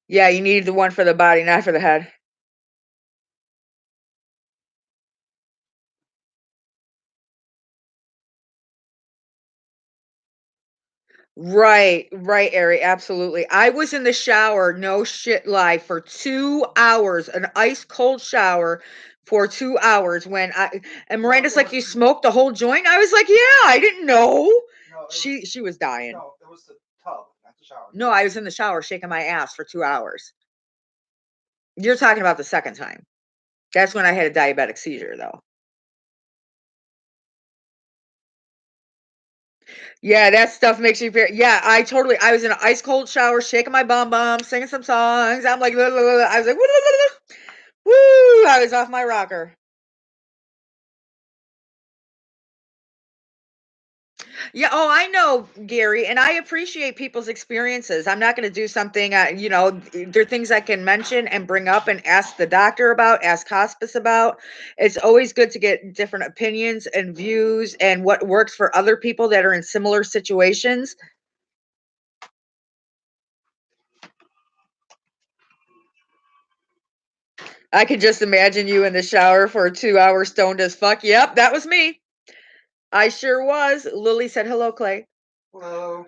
Yeah, you need the one for the body, not for the head. Right, right, Ari, absolutely. I was in the shower, no shit lie, for 2 hours, an ice cold shower for 2 hours when I and Miranda's like, "You smoked the whole joint?" I was like, "Yeah, I didn't know." No, She was dying. no, it was the tub, not the shower. No, I was in the shower shaking my ass for 2 hours. You're talking about the second time. That's when I had a diabetic seizure, though. Yeah, that stuff makes you feel. Yeah, I was in an ice cold shower, shaking my bum bum, singing some songs. I'm like, "La, la, la, la." I was like, woo, I was off my rocker. Yeah, oh, I know, Gary, and I appreciate people's experiences. I'm not going to do something, there are things I can mention and bring up and ask the doctor about, ask hospice about. It's always good to get different opinions and views and what works for other people that are in similar situations. I could just imagine you in the shower for 2 hours stoned as fuck. Yep, that was me. I sure was. Lily said, "Hello, Clay." Hello.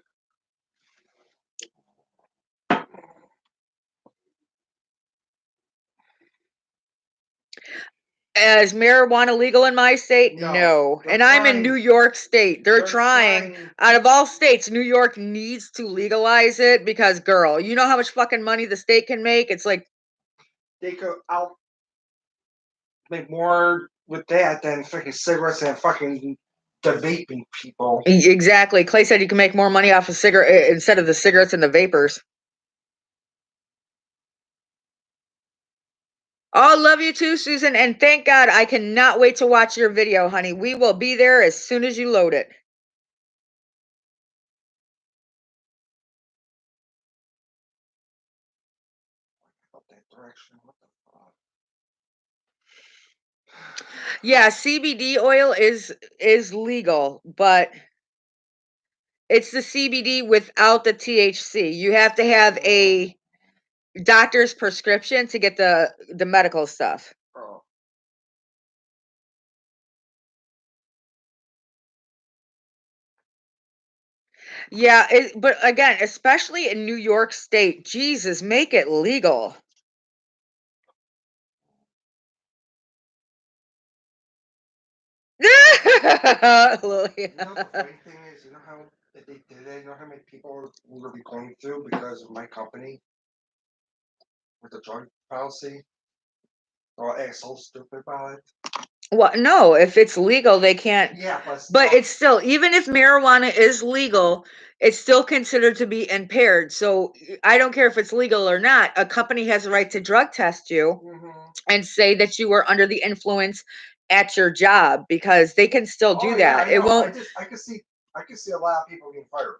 Is marijuana legal in my state? No, No. they're And I'm in trying. New York State. They're They're trying. trying. Out of all states, New York needs to legalize it because, girl, you know how much fucking money the state can make? It's like, They could out make more with that than freaking cigarettes and fucking the vaping people. exactly. Clay said you can make more money off of cigarette instead of the cigarettes and the vapors. Oh, love you too, Susan. And thank God I cannot wait to watch your video, honey. We will be there as soon as you load it. Up that direction. What the fuck? Yeah, CBD oil is legal, but it's the CBD without the THC. You have to have a doctor's prescription to get the medical stuff. Oh. Yeah, but again, especially in New York State, Jesus, make it legal. Lily. You know the funny thing is, you know how if they did it, you know how many people will be going through because of my company with the drug policy? Oh, act so stupid about it. Well, no, if it's legal, they can't. Yeah, But it's still, even if marijuana is legal, it's still considered to be impaired. So I don't care if it's legal or not. A company has a right to drug test you and say that you were under the influence at your job because they can still do Oh, that. yeah, I It know. won't. I can see a lot of people getting fired.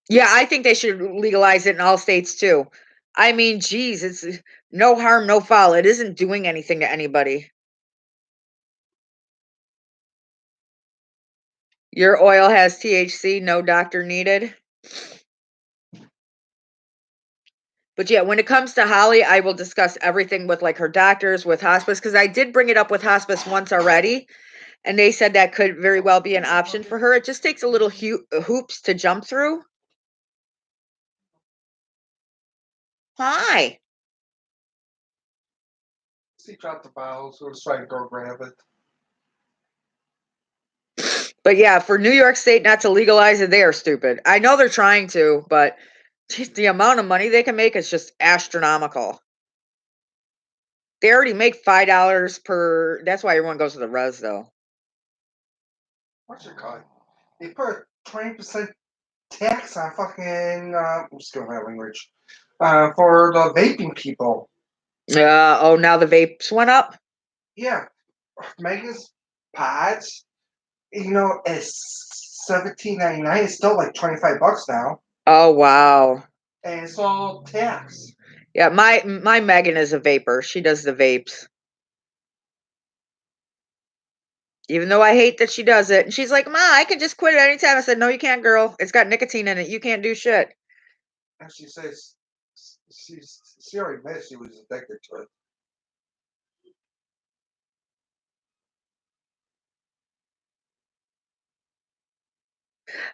Yeah, I think they should legalize it in all states too. I mean, geez, it's no harm, no foul. It isn't doing anything to anybody. Your oil has THC, no doctor needed. But yeah, when it comes to Holly, I will discuss everything with like her doctors, with hospice, because I did bring it up with hospice once already, and they said that could very well be an option for her. It just takes a little hoops to jump through. Hi. He dropped the bottle, so let's try to go grab it. But yeah, for New York State not to legalize it, they are stupid. I know they're trying to, but geez, the amount of money they can make is just astronomical. They already make $5 per. That's why everyone goes to the res, though. What's it called? They put 20% tax on fucking. I'm just going my language. For the vaping people. Oh, now the vapes went up. Yeah, Megan's pods. You know, it's $17.99. It's still like $25 now, Oh wow. and it's all tax. Yeah, my Megan is a vapor. She does the vapes. Even though I hate that she does it. And she's like, "Ma, I can just quit it anytime." I said, "No, you can't, girl. It's got nicotine in it. You can't do shit." And she says she already admitted she was addicted to it.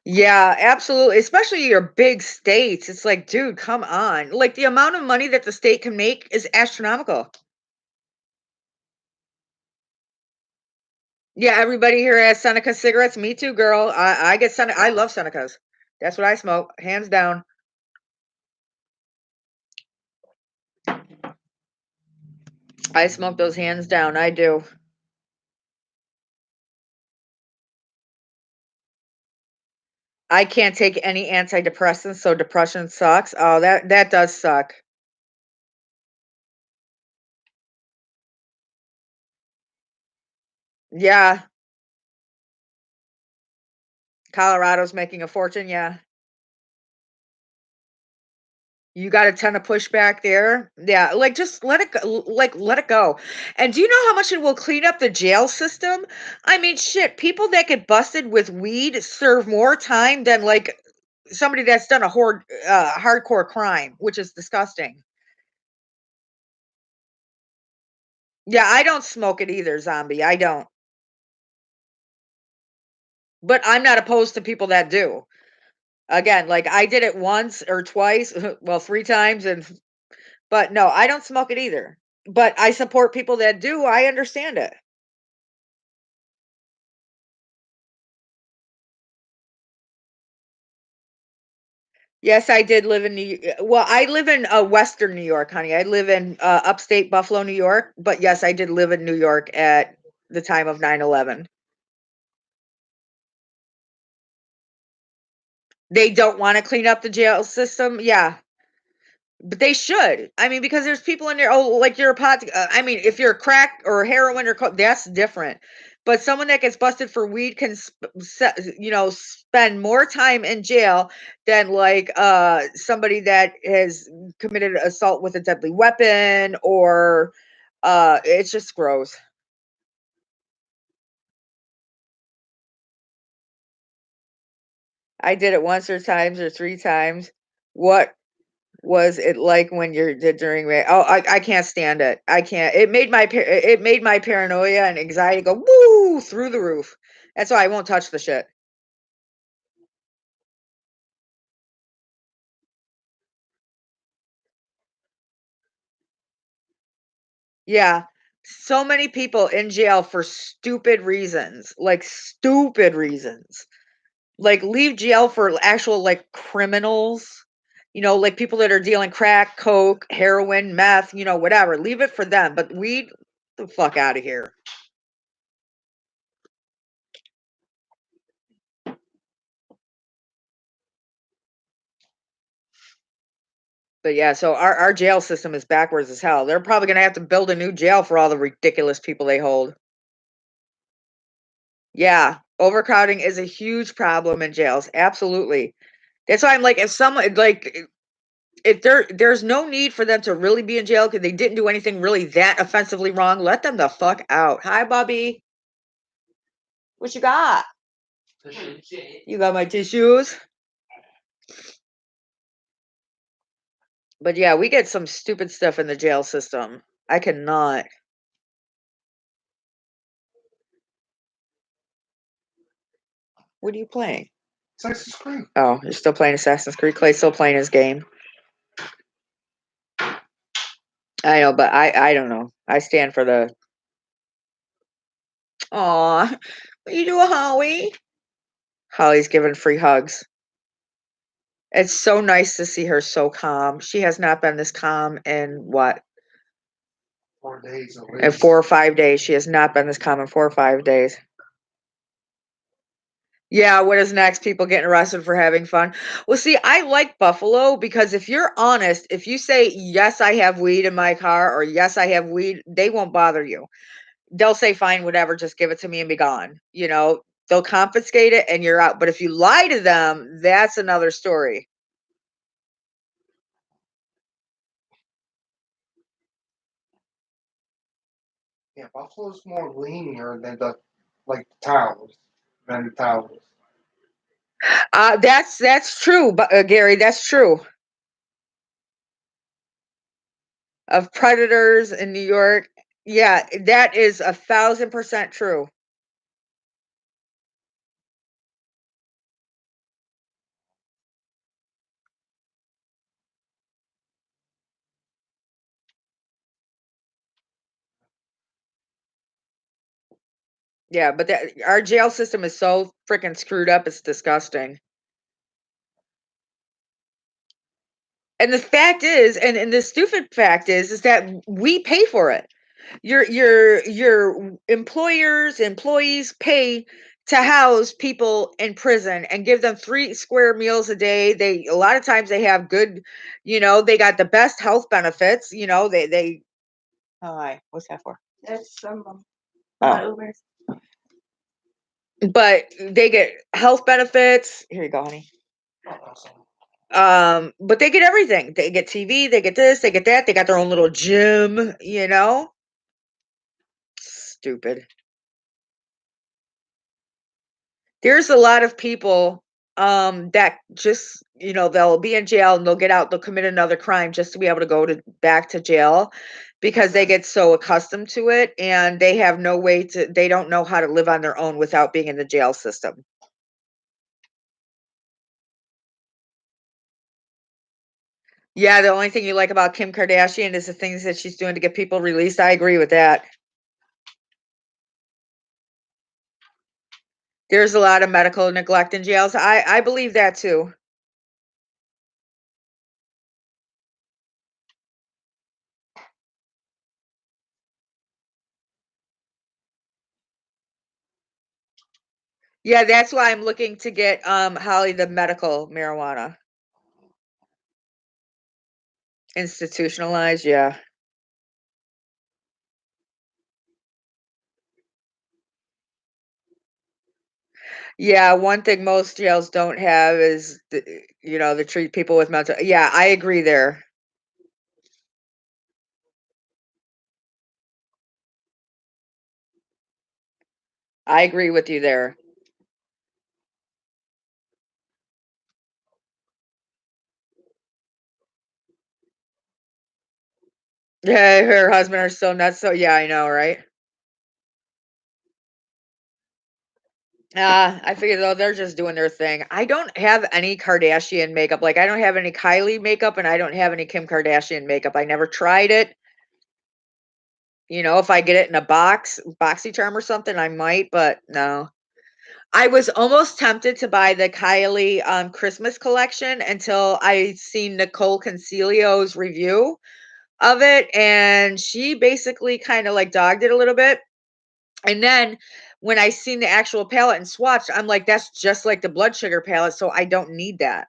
Yeah, absolutely. Especially your big states. It's like, dude, come on. Like the amount of money that the state can make is astronomical. Yeah, everybody here has Seneca cigarettes. Me too, girl. I get Seneca. I love Senecas. That's what I smoke, hands down. I smoke those hands down. I do. I can't take any antidepressants, so depression sucks. Oh, that does suck. Yeah, Colorado's making a fortune, yeah. You got a ton of pushback there. Yeah, like, just let it go, like, let it go. And do you know how much it will clean up the jail system? I mean, shit, people that get busted with weed serve more time than, like, somebody that's done a hardcore crime, which is disgusting. Yeah, I don't smoke it either, zombie, I don't. But I'm not opposed to people that do. Again, like, I did it once or twice, well, 3 times, but no, I don't smoke it either. But I support people that do, I understand it. Yes, I did live in well, I live in, Western New York, honey. I live in, upstate Buffalo, New York, but yes, I did live in New York at the time of 9/11. They don't wanna clean up the jail system? Yeah, but they should. I mean, because there's people in there, oh, like you're a I mean, if you're crack or heroin or that's different. But someone that gets busted for weed can spend more time in jail than like somebody that has committed assault with a deadly weapon or it's just gross. I did it once or times or 3 times. What was it like when you're during oh, I can't stand it. I can't. It made my paranoia and anxiety go woo through the roof. That's why I won't touch the shit. Yeah. So many people in jail for stupid reasons, like stupid reasons. Like leave jail for actual like criminals, like people that are dealing crack, coke, heroin, meth, whatever. Leave it for them. But weed, the fuck out of here. But yeah, so our jail system is backwards as hell. They're probably gonna have to build a new jail for all the ridiculous people they hold. Yeah, overcrowding is a huge problem in jails. Absolutely. That's why I'm like, if someone like if there's no need for them to really be in jail because they didn't do anything really that offensively wrong, let them the fuck out. Hi, Bobby. What you got? You got my tissues? But yeah, we get some stupid stuff in the jail system. I cannot. What are you playing? Assassin's Creed. Oh, you're still playing Assassin's Creed. Clay's still playing his game. I know, but I don't know. I stand for the aw. What you doing, Holly? Holly's giving free hugs. It's so nice to see her so calm. She has not been this calm in what? 4 days at In least. 4 or 5 days. She has not been this calm in 4 or 5 days. Yeah, what is next? People getting arrested for having fun. Well, see, I like Buffalo because if you're honest, if you say, yes, I have weed in my car or yes, I have weed, they won't bother you. They'll say, fine, whatever, just give it to me and be gone. They'll confiscate it and you're out. But if you lie to them, that's another story. Yeah, Buffalo's more linear than the like towns than the towns. That's true, but Gary, that's true. Of predators in New York. Yeah, that is 1,000% true. Yeah, but our jail system is so freaking screwed up, it's disgusting. And the fact is, and the stupid fact is that we pay for it. Your employers, employees pay to house people in prison and give them 3 square meals a day. They a lot of times they have good, they got the best health benefits, they Oh, hi. What's that for? That's some Oh. Ubers. But they get health benefits. Here you go, honey. Awesome. But they get everything. They get TV, they get this, they get that. They got their own little gym, Stupid. There's a lot of people that just, they'll be in jail and they'll get out, they'll commit another crime just to be able to go back to jail because they get so accustomed to it and they have no way they don't know how to live on their own without being in the jail system. Yeah, the only thing you like about Kim Kardashian is the things that she's doing to get people released. I agree with that. There's a lot of medical neglect in jails. I believe that too. Yeah, that's why I'm looking to get Holly the medical marijuana. Institutionalized, yeah. Yeah, one thing most jails don't have is, they treat people with mental. Yeah, I agree there. I agree with you there. Yeah, her husband are so nuts. So yeah, I know, right? I figure though they're just doing their thing. I don't have any Kardashian makeup. Like I don't have any Kylie makeup and I don't have any Kim Kardashian makeup. I never tried it. If I get it in a BoxyCharm or something, I might, but no. I was almost tempted to buy the Kylie Christmas collection until I seen Nicole Concilio's review of it, and she basically kind of like dogged it a little bit. And then when I seen the actual palette and swatched, I'm like, that's just like the blood sugar palette, so I don't need that.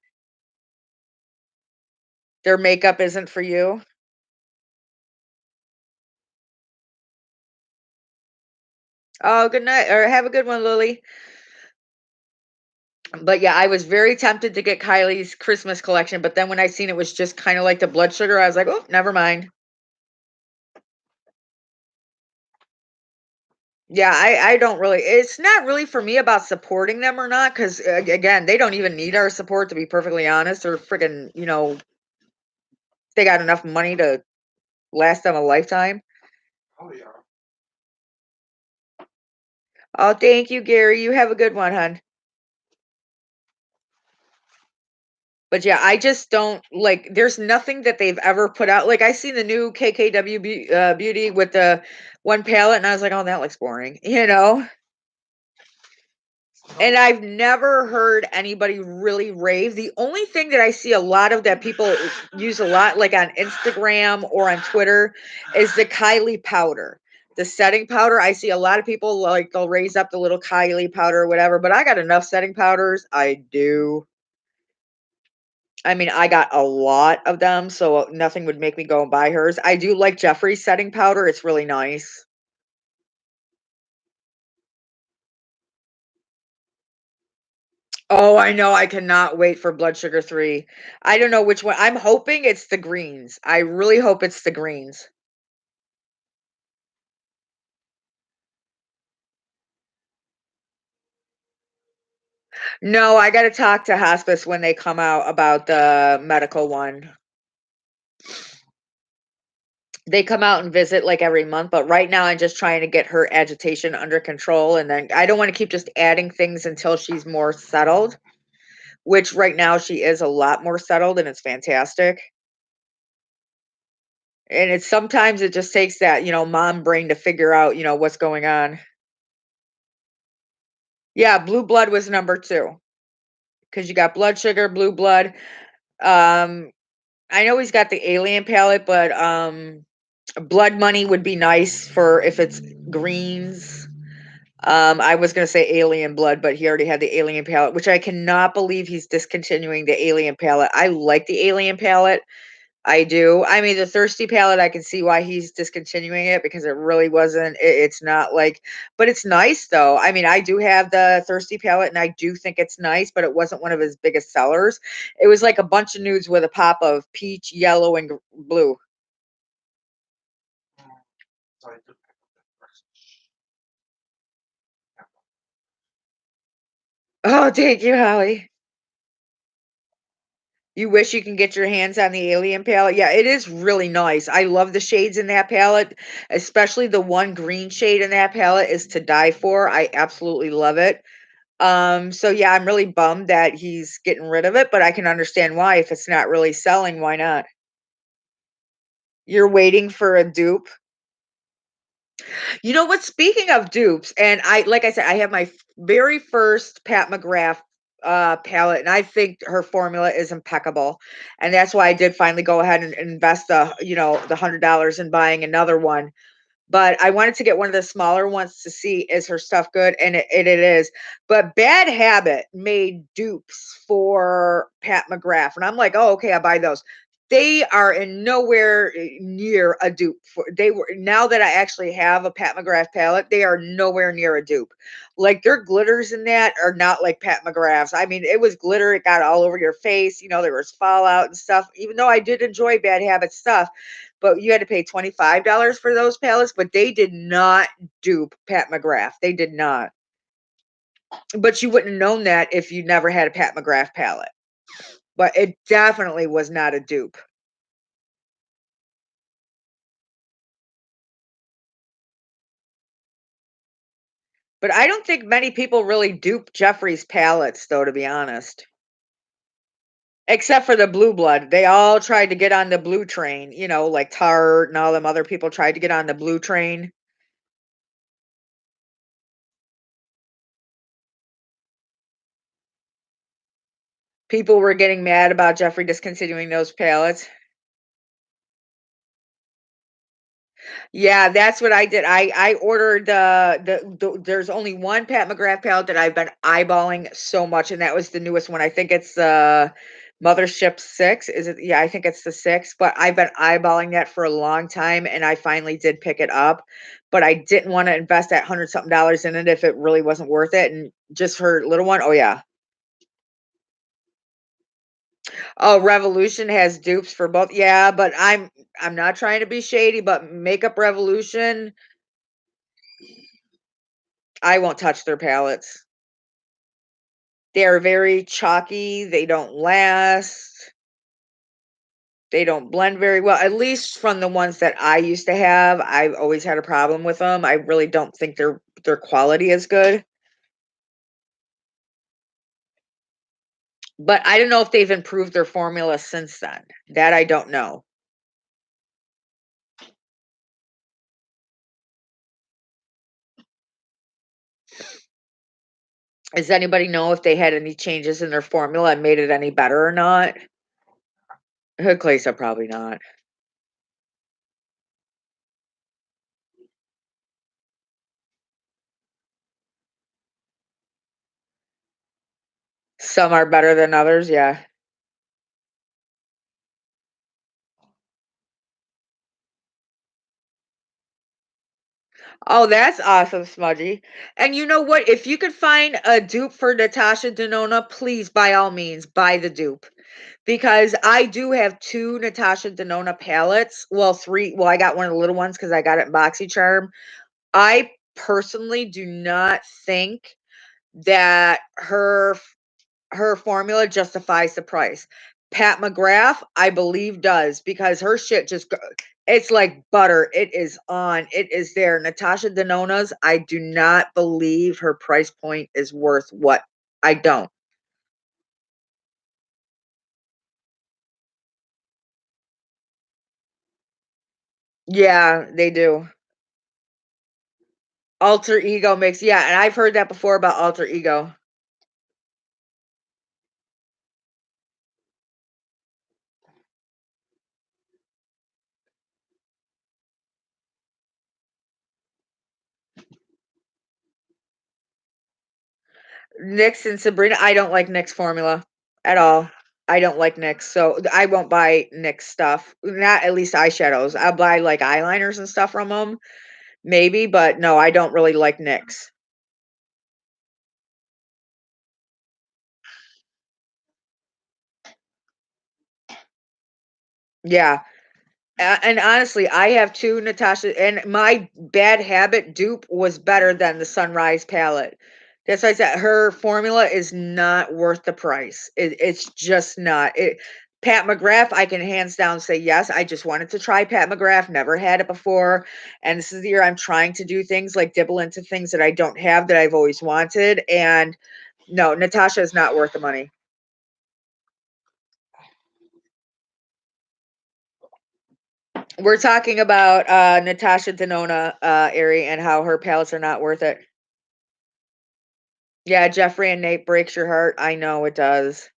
Their makeup isn't for you. Oh, good night, or have a good one, Lily. But yeah, I was very tempted to get Kylie's Christmas collection, but then when I seen it was just kind of like the blood sugar, I was like, oh, never mind. Yeah, I don't really. It's not really for me about supporting them or not, because again, they don't even need our support to be perfectly honest. They're freaking, they got enough money to last them a lifetime. Oh yeah. Oh, thank you, Gary. You have a good one, hon. But yeah, I just don't like. There's nothing that they've ever put out. Like I seen the new KKW Beauty with the one palette, and I was like, oh, that looks boring, And I've never heard anybody really rave. The only thing that I see a lot of that people use a lot, like on Instagram or on Twitter, is the Kylie powder. The setting powder. I see a lot of people like they'll raise up the little Kylie powder or whatever, but I got enough setting powders. I do. I mean, I got a lot of them, so nothing would make me go and buy hers. I do like Jeffrey's setting powder. It's really nice. Oh, I know. I cannot wait for Blood Sugar 3. I don't know which one. I'm hoping it's the greens. I really hope it's the greens. No, I got to talk to hospice when they come out about the medical one. They come out and visit like every month, but right now I'm just trying to get her agitation under control. And then I don't want to keep just adding things until she's more settled, which right now she is a lot more settled and it's fantastic. And it's sometimes it just takes that, mom brain to figure out, what's going on. Yeah, blue blood was number 2 because you got blood sugar, blue blood. I know he's got the alien palette, but blood money would be nice for if it's greens. I was gonna say Alien Blood, but he already had the Alien palette, which I cannot believe he's discontinuing the Alien palette. I like the Alien palette. I do. I mean, the Thirsty palette, I can see why he's discontinuing it because it really wasn't. It's not like, but it's nice though. I mean, I do have the Thirsty palette, and I do think it's nice, but it wasn't one of his biggest sellers. It was like a bunch of nudes with a pop of peach, yellow, and blue. So I do pick up that first. Oh, thank you, Holly. You wish you can get your hands on the Alien palette? Yeah, it is really nice. I love the shades in that palette, especially the one green shade in that palette is to die for. I absolutely love it. So yeah, I'm really bummed that he's getting rid of it, but I can understand why. If it's not really selling, why not? You're waiting for a dupe. You know what? Speaking of dupes, and like I said, I have my very first Pat McGrath palette, and I think her formula is impeccable. And that's why I did finally go ahead and invest the $100 in buying another one. But I wanted to get one of the smaller ones to see is her stuff good, and it is. But Bad Habit made dupes for Pat McGrath, and I'm like, oh, okay, I buy those. They are in nowhere near a dupe. They were now that I actually have a Pat McGrath palette, they are nowhere near a dupe. Like their glitters in that are not like Pat McGrath's. I mean, it was glitter; it got all over your face. There was fallout and stuff. Even though I did enjoy Bad Habit stuff, but you had to pay $25 for those palettes, but they did not dupe Pat McGrath. They did not. But you wouldn't have known that if you never had a Pat McGrath palette. But it definitely was not a dupe. But I don't think many people really dupe Jeffrey's palettes, though, to be honest. Except for the blue blood. They all tried to get on the blue train, like Tarte and all them other people tried to get on the blue train. People were getting mad about Jeffrey discontinuing those palettes. Yeah, that's what I did. I ordered there's only one Pat McGrath palette that I've been eyeballing so much, and that was the newest one. I think it's Mothership 6. Is it? Yeah, I think it's the 6, but I've been eyeballing that for a long time, and I finally did pick it up. But I didn't want to invest that hundred something dollars in it if it really wasn't worth it. And just her little one, oh yeah. Oh, Revolution has dupes for both. Yeah, but I'm not trying to be shady, but Makeup Revolution, I won't touch their palettes. They are very chalky, they don't last, they don't blend very well, at least from the ones that I used to have. I've always had a problem with them. I really don't think their quality is good. But I don't know if they've improved their formula since then. That I don't know. Does anybody know if they had any changes in their formula and made it any better or not? Hood Claysa probably not. Some are better than others, yeah. Oh, that's awesome, Smudgy. And you know what? If you could find a dupe for Natasha Denona, please, by all means, buy the dupe. Because I do have two Natasha Denona palettes. Well, three. Well, I got one of the little ones because I got it in BoxyCharm. I personally do not think that her formula justifies the price. Pat McGrath, I believe, does because her shit it's like butter. It is on. It is there. Natasha Denona's, I do not believe her price point is worth what I don't. Yeah, they do. Alter Ego makes, yeah, and I've heard that before about Alter Ego. NYX and Sabrina, I don't like NYX formula at all. I don't like NYX, so I won't buy NYX stuff. Not at least eyeshadows. I'll buy like eyeliners and stuff from them, maybe, but no, I don't really like NYX. Yeah. And honestly, I have 2 Natasha, and my Bad Habit dupe was better than the Sunrise palette. That's why I said her formula is not worth the price. It's just not. Pat McGrath, I can hands down say yes. I just wanted to try Pat McGrath, never had it before. And this is the year I'm trying to do things like dibble into things that I don't have that I've always wanted. And no, Natasha is not worth the money. We're talking about Natasha Denona, Ari, and how her palettes are not worth it. Yeah, Jeffrey and Nate breaks your heart. I know it does.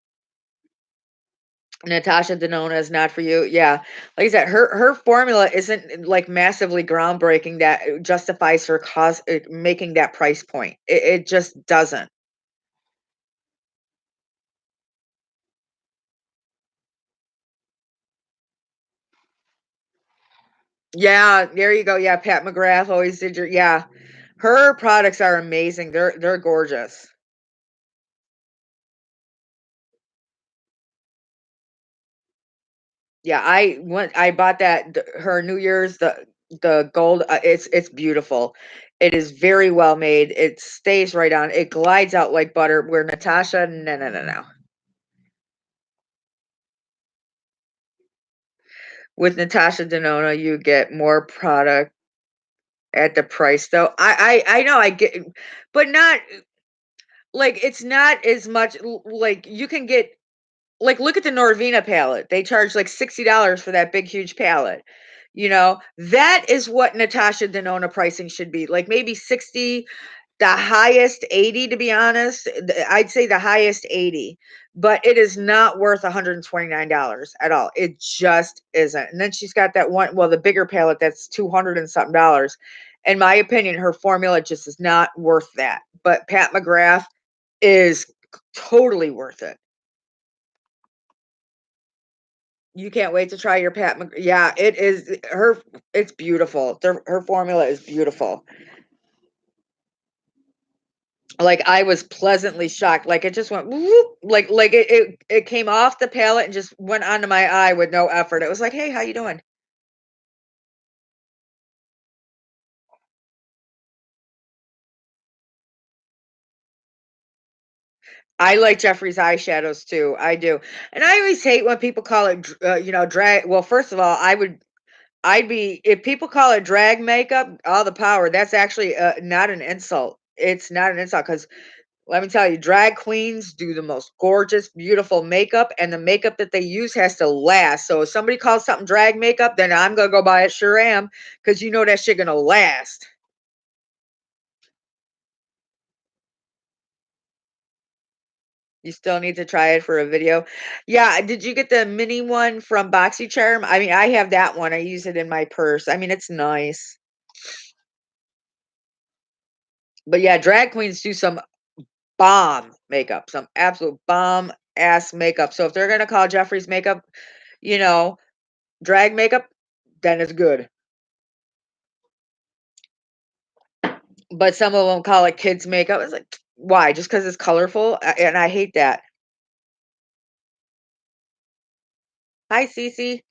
Natasha Denona is not for you. Yeah, like I said, her formula isn't like massively groundbreaking that it justifies her cost making that price point. It just doesn't. Yeah, there you go. Yeah, Pat McGrath always did your. Yeah, her products are amazing. They're gorgeous. Yeah, I bought that her New Year's the gold, it's beautiful. It is very well made. It stays right on. It glides out like butter. Where Natasha, no, no, no, no. With Natasha Denona, you get more product at the price though. I know I get, but not like it's not as much like you can get. Like, look at the Norvina palette. They charge like $60 for that big, huge palette. You know, that is what Natasha Denona pricing should be. Like maybe 60, the highest 80, to be honest. I'd say the highest 80, but it is not worth $129 at all. It just isn't. And then she's got that one, well, the bigger palette that's 200 and something dollars. In my opinion, her formula just is not worth that. But Pat McGrath is totally worth it. You can't wait to try your yeah, it is her it's beautiful. Her formula is beautiful. Like, I was pleasantly shocked, like, it just went whoop, like it came off the palette and just went onto my eye with no effort. It was like, "Hey, how you doing?" I like Jeffrey's eyeshadows too, I do. And I always hate when people call it drag. Well, first of all, I'd be if people call it drag makeup, all the power. That's actually, not an insult. It's not an insult because. Let me tell you, drag queens do the most gorgeous, beautiful makeup, and the makeup that they use has to last. So if somebody calls something drag makeup, then I'm gonna go buy it. Sure am, because you know that shit gonna last. You still need to try it for a video. Yeah, did you get the mini one from BoxyCharm? I mean, I have that one. I use it in my purse. I mean, it's nice. But yeah, drag queens do some bomb makeup, some absolute bomb ass makeup. So if they're gonna call Jeffrey's makeup, you know, drag makeup, then it's good. But some of them call it kids makeup. It's like, why? Just because it's colorful? And I hate that. Hi, Cece.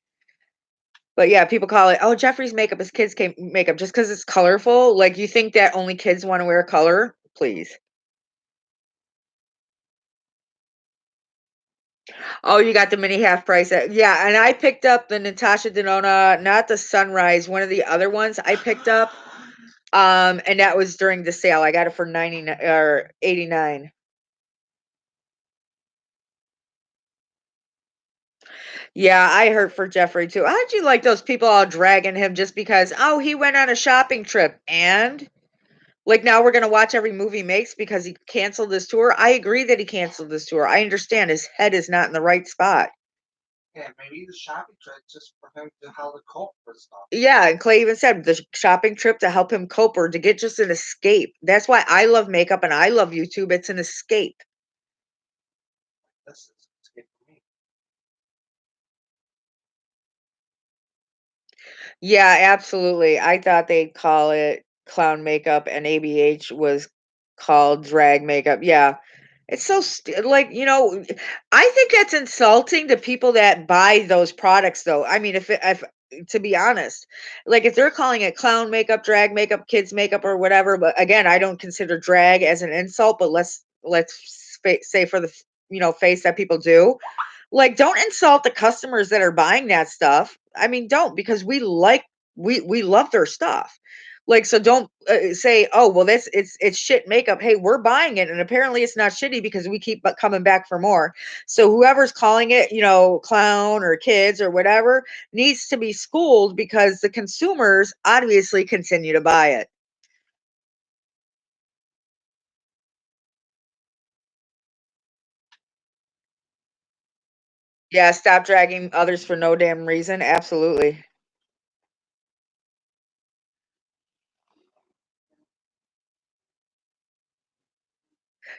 But yeah, people call it, oh, Jeffrey's makeup is kids' makeup just because it's colorful. Like, you think that only kids want to wear color? Please. Oh, you got the mini half price. Yeah, and I picked up the Natasha Denona, not the Sunrise, one of the other ones I picked up. And that was during the sale. I got it for 99 or 89. Yeah, I hurt for Jeffrey too. How'd you like those people all dragging him just because, oh, he went on a shopping trip and like now we're gonna watch every movie he makes because he canceled his tour? I agree that he canceled his tour. I understand his head is not in the right spot. Yeah, maybe the shopping trip just for him to how to cope with stuff. Yeah, and Clay even said the shopping trip to help him cope or to get just an escape. That's why I love makeup and I love YouTube. It's an escape. This is escape for me. Yeah, absolutely. I thought they'd call it clown makeup and ABH was called drag makeup. Yeah. It's so like, I think that's insulting to people that buy those products though. I mean, if to be honest, like if they're calling it clown makeup, drag makeup, kids makeup or whatever, but again, I don't consider drag as an insult, but let's say for the face that people do. Like, don't insult the customers that are buying that stuff. I mean, don't because we love their stuff. Like, so don't say, "Oh, well, it's shit makeup." Hey, we're buying it, and apparently it's not shitty because we keep coming back for more. So whoever's calling it, clown or kids or whatever, needs to be schooled because the consumers obviously continue to buy it. Yeah, stop dragging others for no damn reason. Absolutely.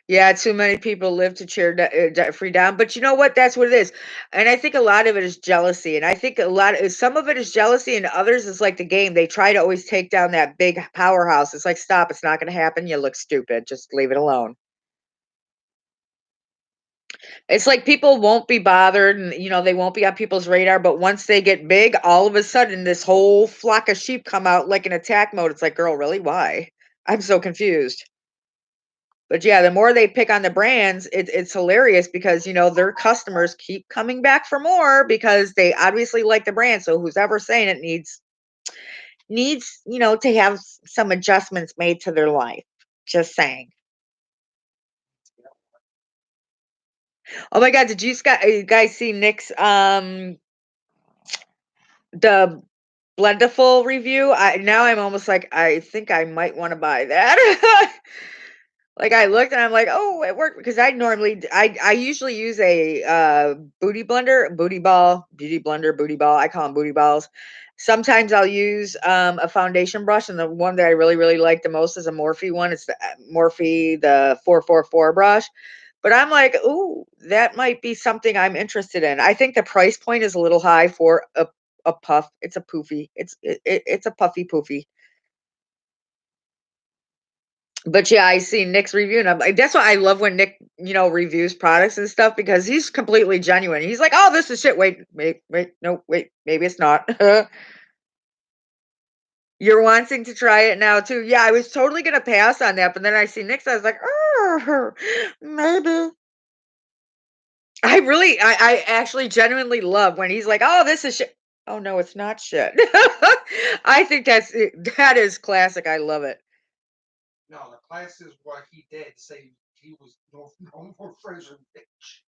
Yeah, too many people live to cheer Jeffrey down, but you know what? That's what it is, and I think a lot of it is jealousy, and I think some of it is jealousy, and others is like the game. They try to always take down that big powerhouse. It's like, stop! It's not going to happen. You look stupid. Just leave it alone. It's like people won't be bothered, and they won't be on people's radar. But once they get big, all of a sudden, this whole flock of sheep come out like an attack mode. It's like, girl, really? Why? I'm so confused. But yeah, the more they pick on the brands, it's hilarious because their customers keep coming back for more because they obviously like the brand. So who's ever saying it needs to have some adjustments made to their life. Just saying. Oh my God, did you guys see Nick's the Blendiful review? Now I'm almost like I think I might want to buy that. Like, I looked and I'm like, "Oh, it worked," because I usually use a, beauty blender, booty ball, I call them booty balls. Sometimes I'll use, a foundation brush, and the one that I really, really like the most is a Morphe one, it's the, Morphe, the 444 brush, but I'm like, "Ooh, that might be something I'm interested in." I think the price point is a little high for a puff, it's a poofy, it's a puffy poofy. But yeah, I see Nick's review, and I'm like, that's why I love when Nick, reviews products and stuff because he's completely genuine. He's like, "Oh, this is shit. Wait, no, wait, maybe it's not." You're wanting to try it now too. Yeah, I was totally gonna pass on that, but then I see Nick's. I was like, "Oh, maybe." I actually genuinely love when he's like, "Oh, this is shit." Oh no, it's not shit. I think that is classic. I love it. No, the class is what he did. Say he was no more friends with Rich.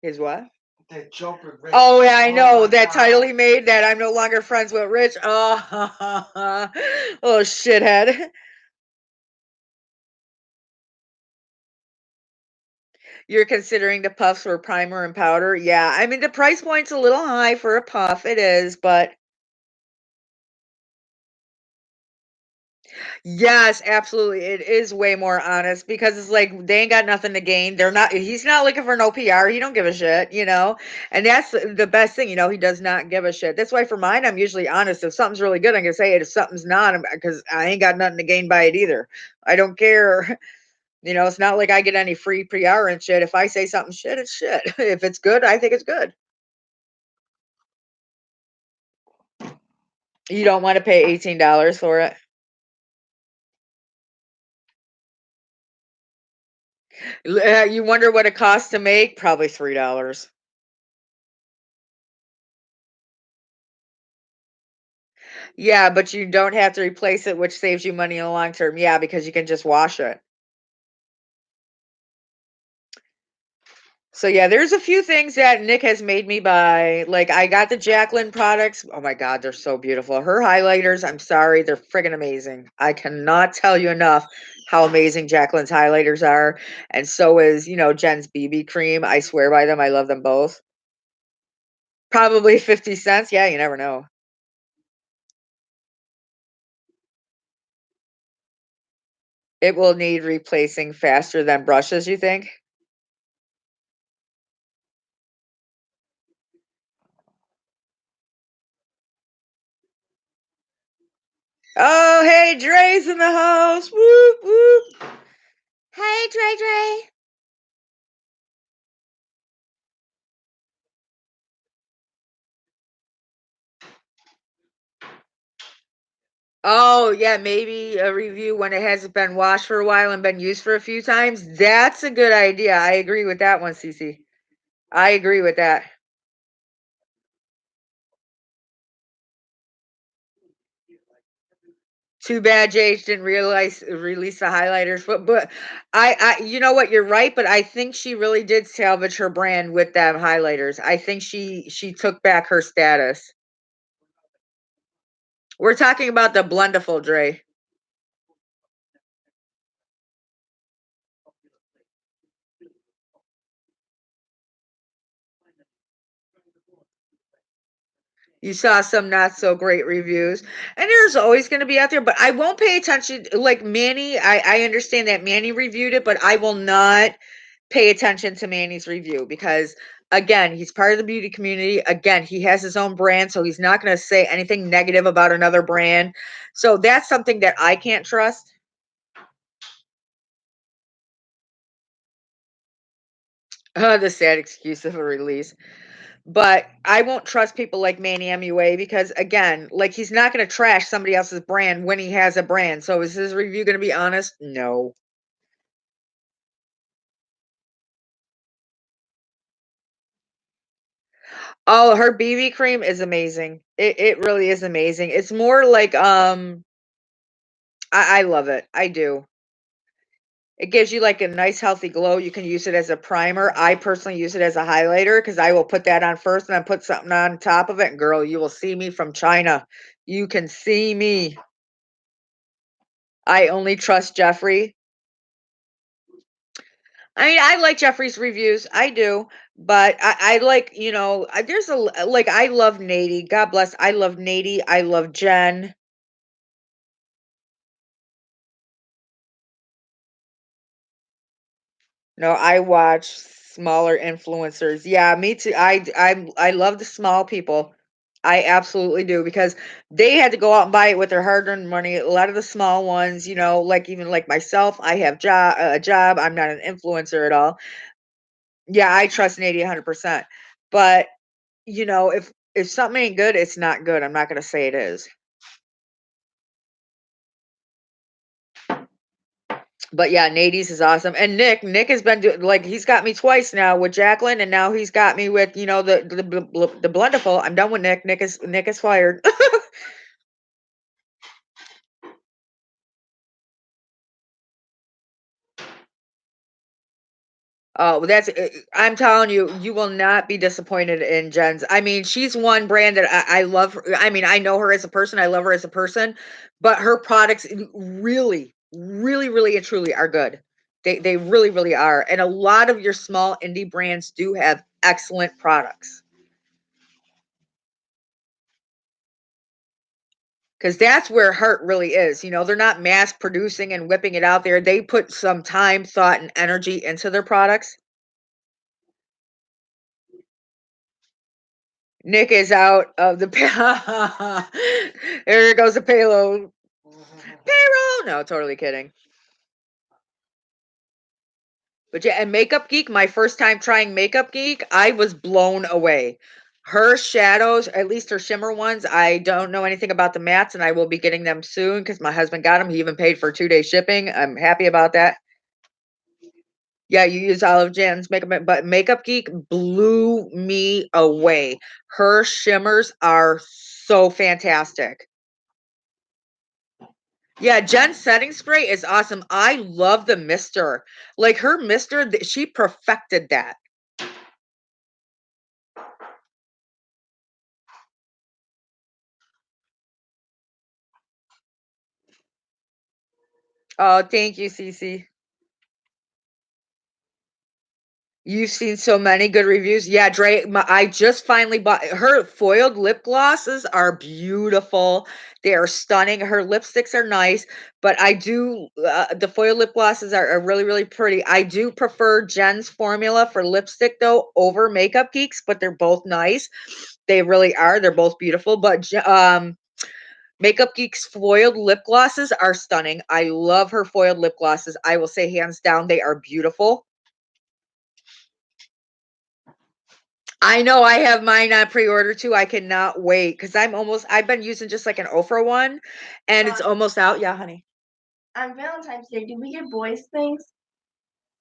Is what? That jumping Rich. Oh, yeah, I Oh know, my that title god. he made that "I'm no longer friends with Rich." Oh, oh, shithead. You're considering the puffs for primer and powder? Yeah, I mean, the price point's a little high for a puff, it is, but yes, absolutely, it is way more honest because it's like they ain't got nothing to gain. He's not looking for no PR, he don't give a shit, and that's the best thing, he does not give a shit. That's why for mine, I'm usually honest. If something's really good, I'm gonna say it. If something's not, because I ain't got nothing to gain by it either. I don't care. It's not like I get any free PR and shit. If I say something shit, it's shit. If it's good, I think it's good. You don't want to pay $18 for it. You wonder what it costs to make? Probably $3. Yeah, but you don't have to replace it, which saves you money in the long term. Yeah, because you can just wash it. So yeah, there's a few things that Nick has made me buy. Like I got the Jacqueline products. Oh my God, they're so beautiful. Her highlighters, I'm sorry, they're friggin' amazing. I cannot tell you enough how amazing Jacqueline's highlighters are. And so is, Jen's BB cream. I swear by them. I love them both. Probably 50 cents. Yeah, you never know. It will need replacing faster than brushes, you think? Oh, hey, Dre's in the house. Whoop, whoop. Hey, Dre. Oh, yeah, maybe a review when it hasn't been washed for a while and been used for a few times. That's a good idea. I agree with that one, Cece. I agree with that. Too bad JH didn't release the highlighters, but you know what, you're right, but I think she really did salvage her brand with them highlighters. I think she took back her status. We're talking about the Blendiful, Dre. You saw some not so great reviews, and there's always going to be out there, but I won't pay attention. Like Manny, I understand that Manny reviewed it, but I will not pay attention to Manny's review because, again, he's part of the beauty community. Again, he has his own brand, so he's not going to say anything negative about another brand. So that's something that I can't trust. The sad excuse of a release. But I won't trust people like Manny MUA because, again, like he's not going to trash somebody else's brand when he has a brand. So is his review going to be honest? No. Oh, her BB cream is amazing. It really is amazing. It's more like I love it. I do. It gives you like a nice healthy glow. You can use it as a primer. I personally use it as a highlighter because I will put that on first and then put something on top of it. And girl, you will see me from China. You can see me. I only trust Jeffrey. I mean, I like Jeffrey's reviews. I do. But I like, there's like, I love Nady. God bless. I love Nady. I love Jen. No, I watch smaller influencers. Yeah, me too. I love the small people. I absolutely do because they had to go out and buy it with their hard-earned money. A lot of the small ones, like even like myself, I have a job. I'm not an influencer at all. Yeah, I trust Nady 100%. But if something ain't good, it's not good. I'm not gonna say it is. But yeah, Nadies is awesome. And Nick has been doing like he's got me twice now with Jacqueline, and now he's got me with the Blendiful. I'm done with Nick. Nick is fired. Oh, I'm telling you, you will not be disappointed in Jen's. I mean, she's one brand that I love. I mean, I know her as a person. I love her as a person, but her products really, really, really and truly are good. They really, really are. And a lot of your small indie brands do have excellent products. Because that's where Heart really is. They're not mass producing and whipping it out there. They put some time, thought, and energy into their products. Nick is out of the there goes the payload. Payroll. No, totally kidding. But yeah, and Makeup Geek, my first time trying Makeup Geek, I was blown away. Her shadows, at least her shimmer ones, I don't know anything about the mattes, and I will be getting them soon because my husband got them. He even paid for 2-day shipping. I'm happy about that. Yeah, you use Olive Jan's makeup, but Makeup Geek blew me away. Her shimmers are so fantastic. Yeah, Jen's setting spray is awesome. I love the mister. Like her mister, she perfected that. Oh, thank you, Cece. You've seen so many good reviews. Yeah, Dre, I just finally bought her foiled lip glosses are beautiful. They are stunning. Her lipsticks are nice, but I do the foiled lip glosses are really, really pretty. I do prefer Jen's formula for lipstick though over Makeup Geeks, but they're both nice. They really are. They're both beautiful, but Makeup Geeks foiled lip glosses are stunning. I love her foiled lip glosses. I will say hands down they are beautiful. I know I have mine on pre-order too. I cannot wait because I've been using just like an Ofra one and it's almost out. Yeah, honey. On Valentine's Day, do we get boys things?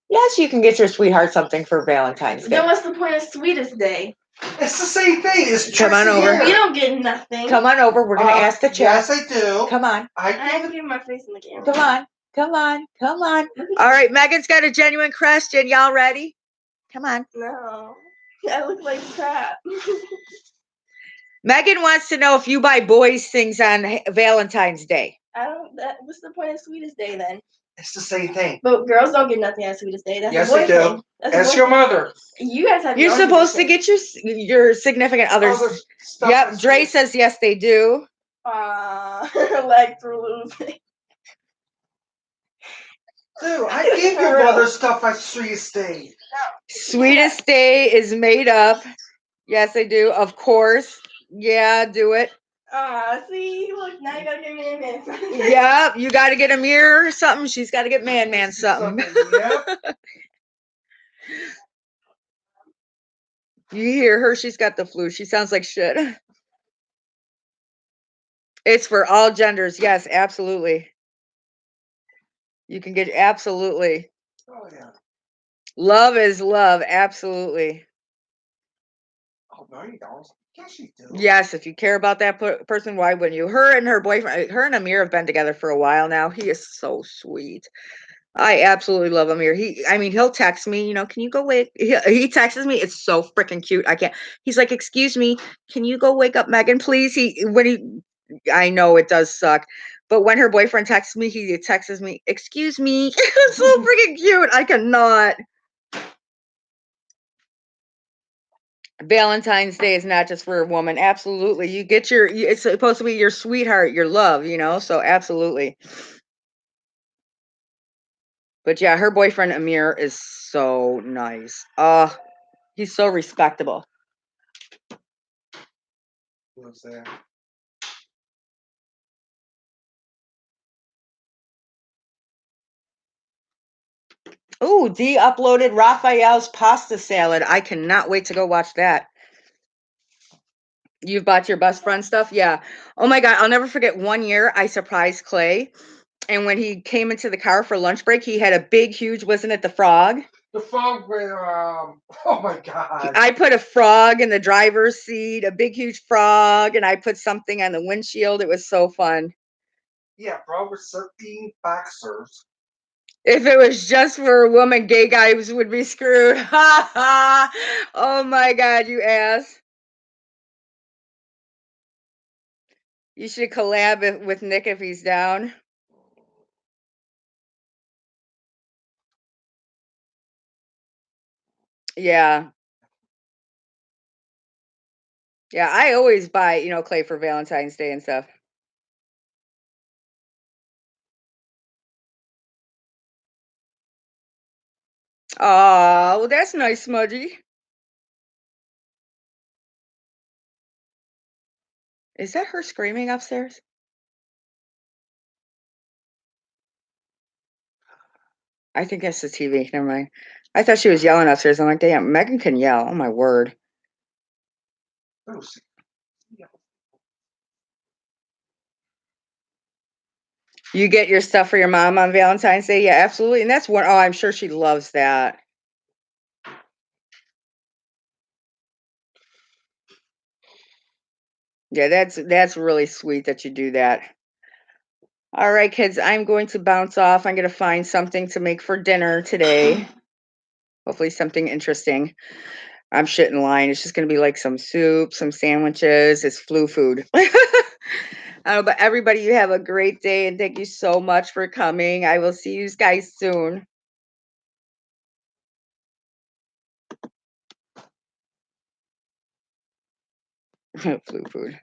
Yes, you can get your sweetheart something for Valentine's Day. Then what's the point of Sweetest Day? It's the same thing. It's Come on Trixie over. here. We don't get nothing. Come on over. We're gonna ask the chat. Yes, I do. Come on. I have to give my face in the camera. Come on. Come on. Come on. All right, Megan's got a genuine question. Y'all ready? Come on. No. I look like crap. Megan wants to know if you buy boys things on Valentine's Day. What's the point of Sweetest Day then? It's the same thing. But girls don't get nothing on Sweetest Day. That's Yes, a boy they do. thing. That's a Ask boy your thing. mother. You guys have. You're your own supposed to tradition. get your significant others. Other stuff Yep, that's Dre sweet. says yes, they do. Leg through losing. Dude, I gave your mother stuff at Sweetest Day. Sweetest Day is made up. Yes, I do. Of course. Yeah, do it. See, look, now you gotta give me a minute. Yep, you got to get a mirror or something. She's got to get man something. Yep. You hear her? She's got the flu. She sounds like shit. It's for all genders. Yes, absolutely. You can get absolutely. Oh, yeah. Love is love. Absolutely. Oh, $90. Yes, you do. Yes, if you care about that person, why wouldn't you? Her and her boyfriend, her and Amir have been together for a while now. He is so sweet. I absolutely love Amir. He'll text me, can you go wake? He texts me. It's so freaking cute. I can't. He's like, excuse me, can you go wake up Megan, please? I know it does suck, but when her boyfriend texts me, he texts me, excuse me. It's so freaking cute. I cannot. Valentine's Day is not just for a woman. Absolutely. It's supposed to be your sweetheart, your love, so absolutely. But yeah, her boyfriend Amir is so nice. He's so respectable. Who's there? Ooh, Dee uploaded Raphael's pasta salad. I cannot wait to go watch that. You've bought your best friend stuff? Yeah. Oh my God. I'll never forget one year I surprised Clay. And when he came into the car for lunch break, he had a big, huge, wasn't it the frog? The frog with, oh my God. I put a frog in the driver's seat, a big, huge frog, and I put something on the windshield. It was so fun. Yeah, bro, with 13 boxers. If it was just for a woman, gay guys would be screwed. Ha ha. Oh my God, you ass. You should collab with Nick if he's down. Yeah. Yeah, I always buy, Clay for Valentine's Day and stuff. Oh, well, that's nice, Smudgy. Is that her screaming upstairs? I think that's the TV. Never mind. I thought she was yelling upstairs. I'm like, damn, Megan can yell. Oh my word. Lucy. You get your stuff for your mom on Valentine's Day? Yeah, absolutely. And that's one, I'm sure she loves that. Yeah, that's really sweet that you do that. All right, kids, I'm going to bounce off. I'm going to find something to make for dinner today. Hopefully something interesting. I'm shitting line. It's just going to be like some soup, some sandwiches. It's flu food. But everybody, you have a great day, and thank you so much for coming. I will see you guys soon. Flu food.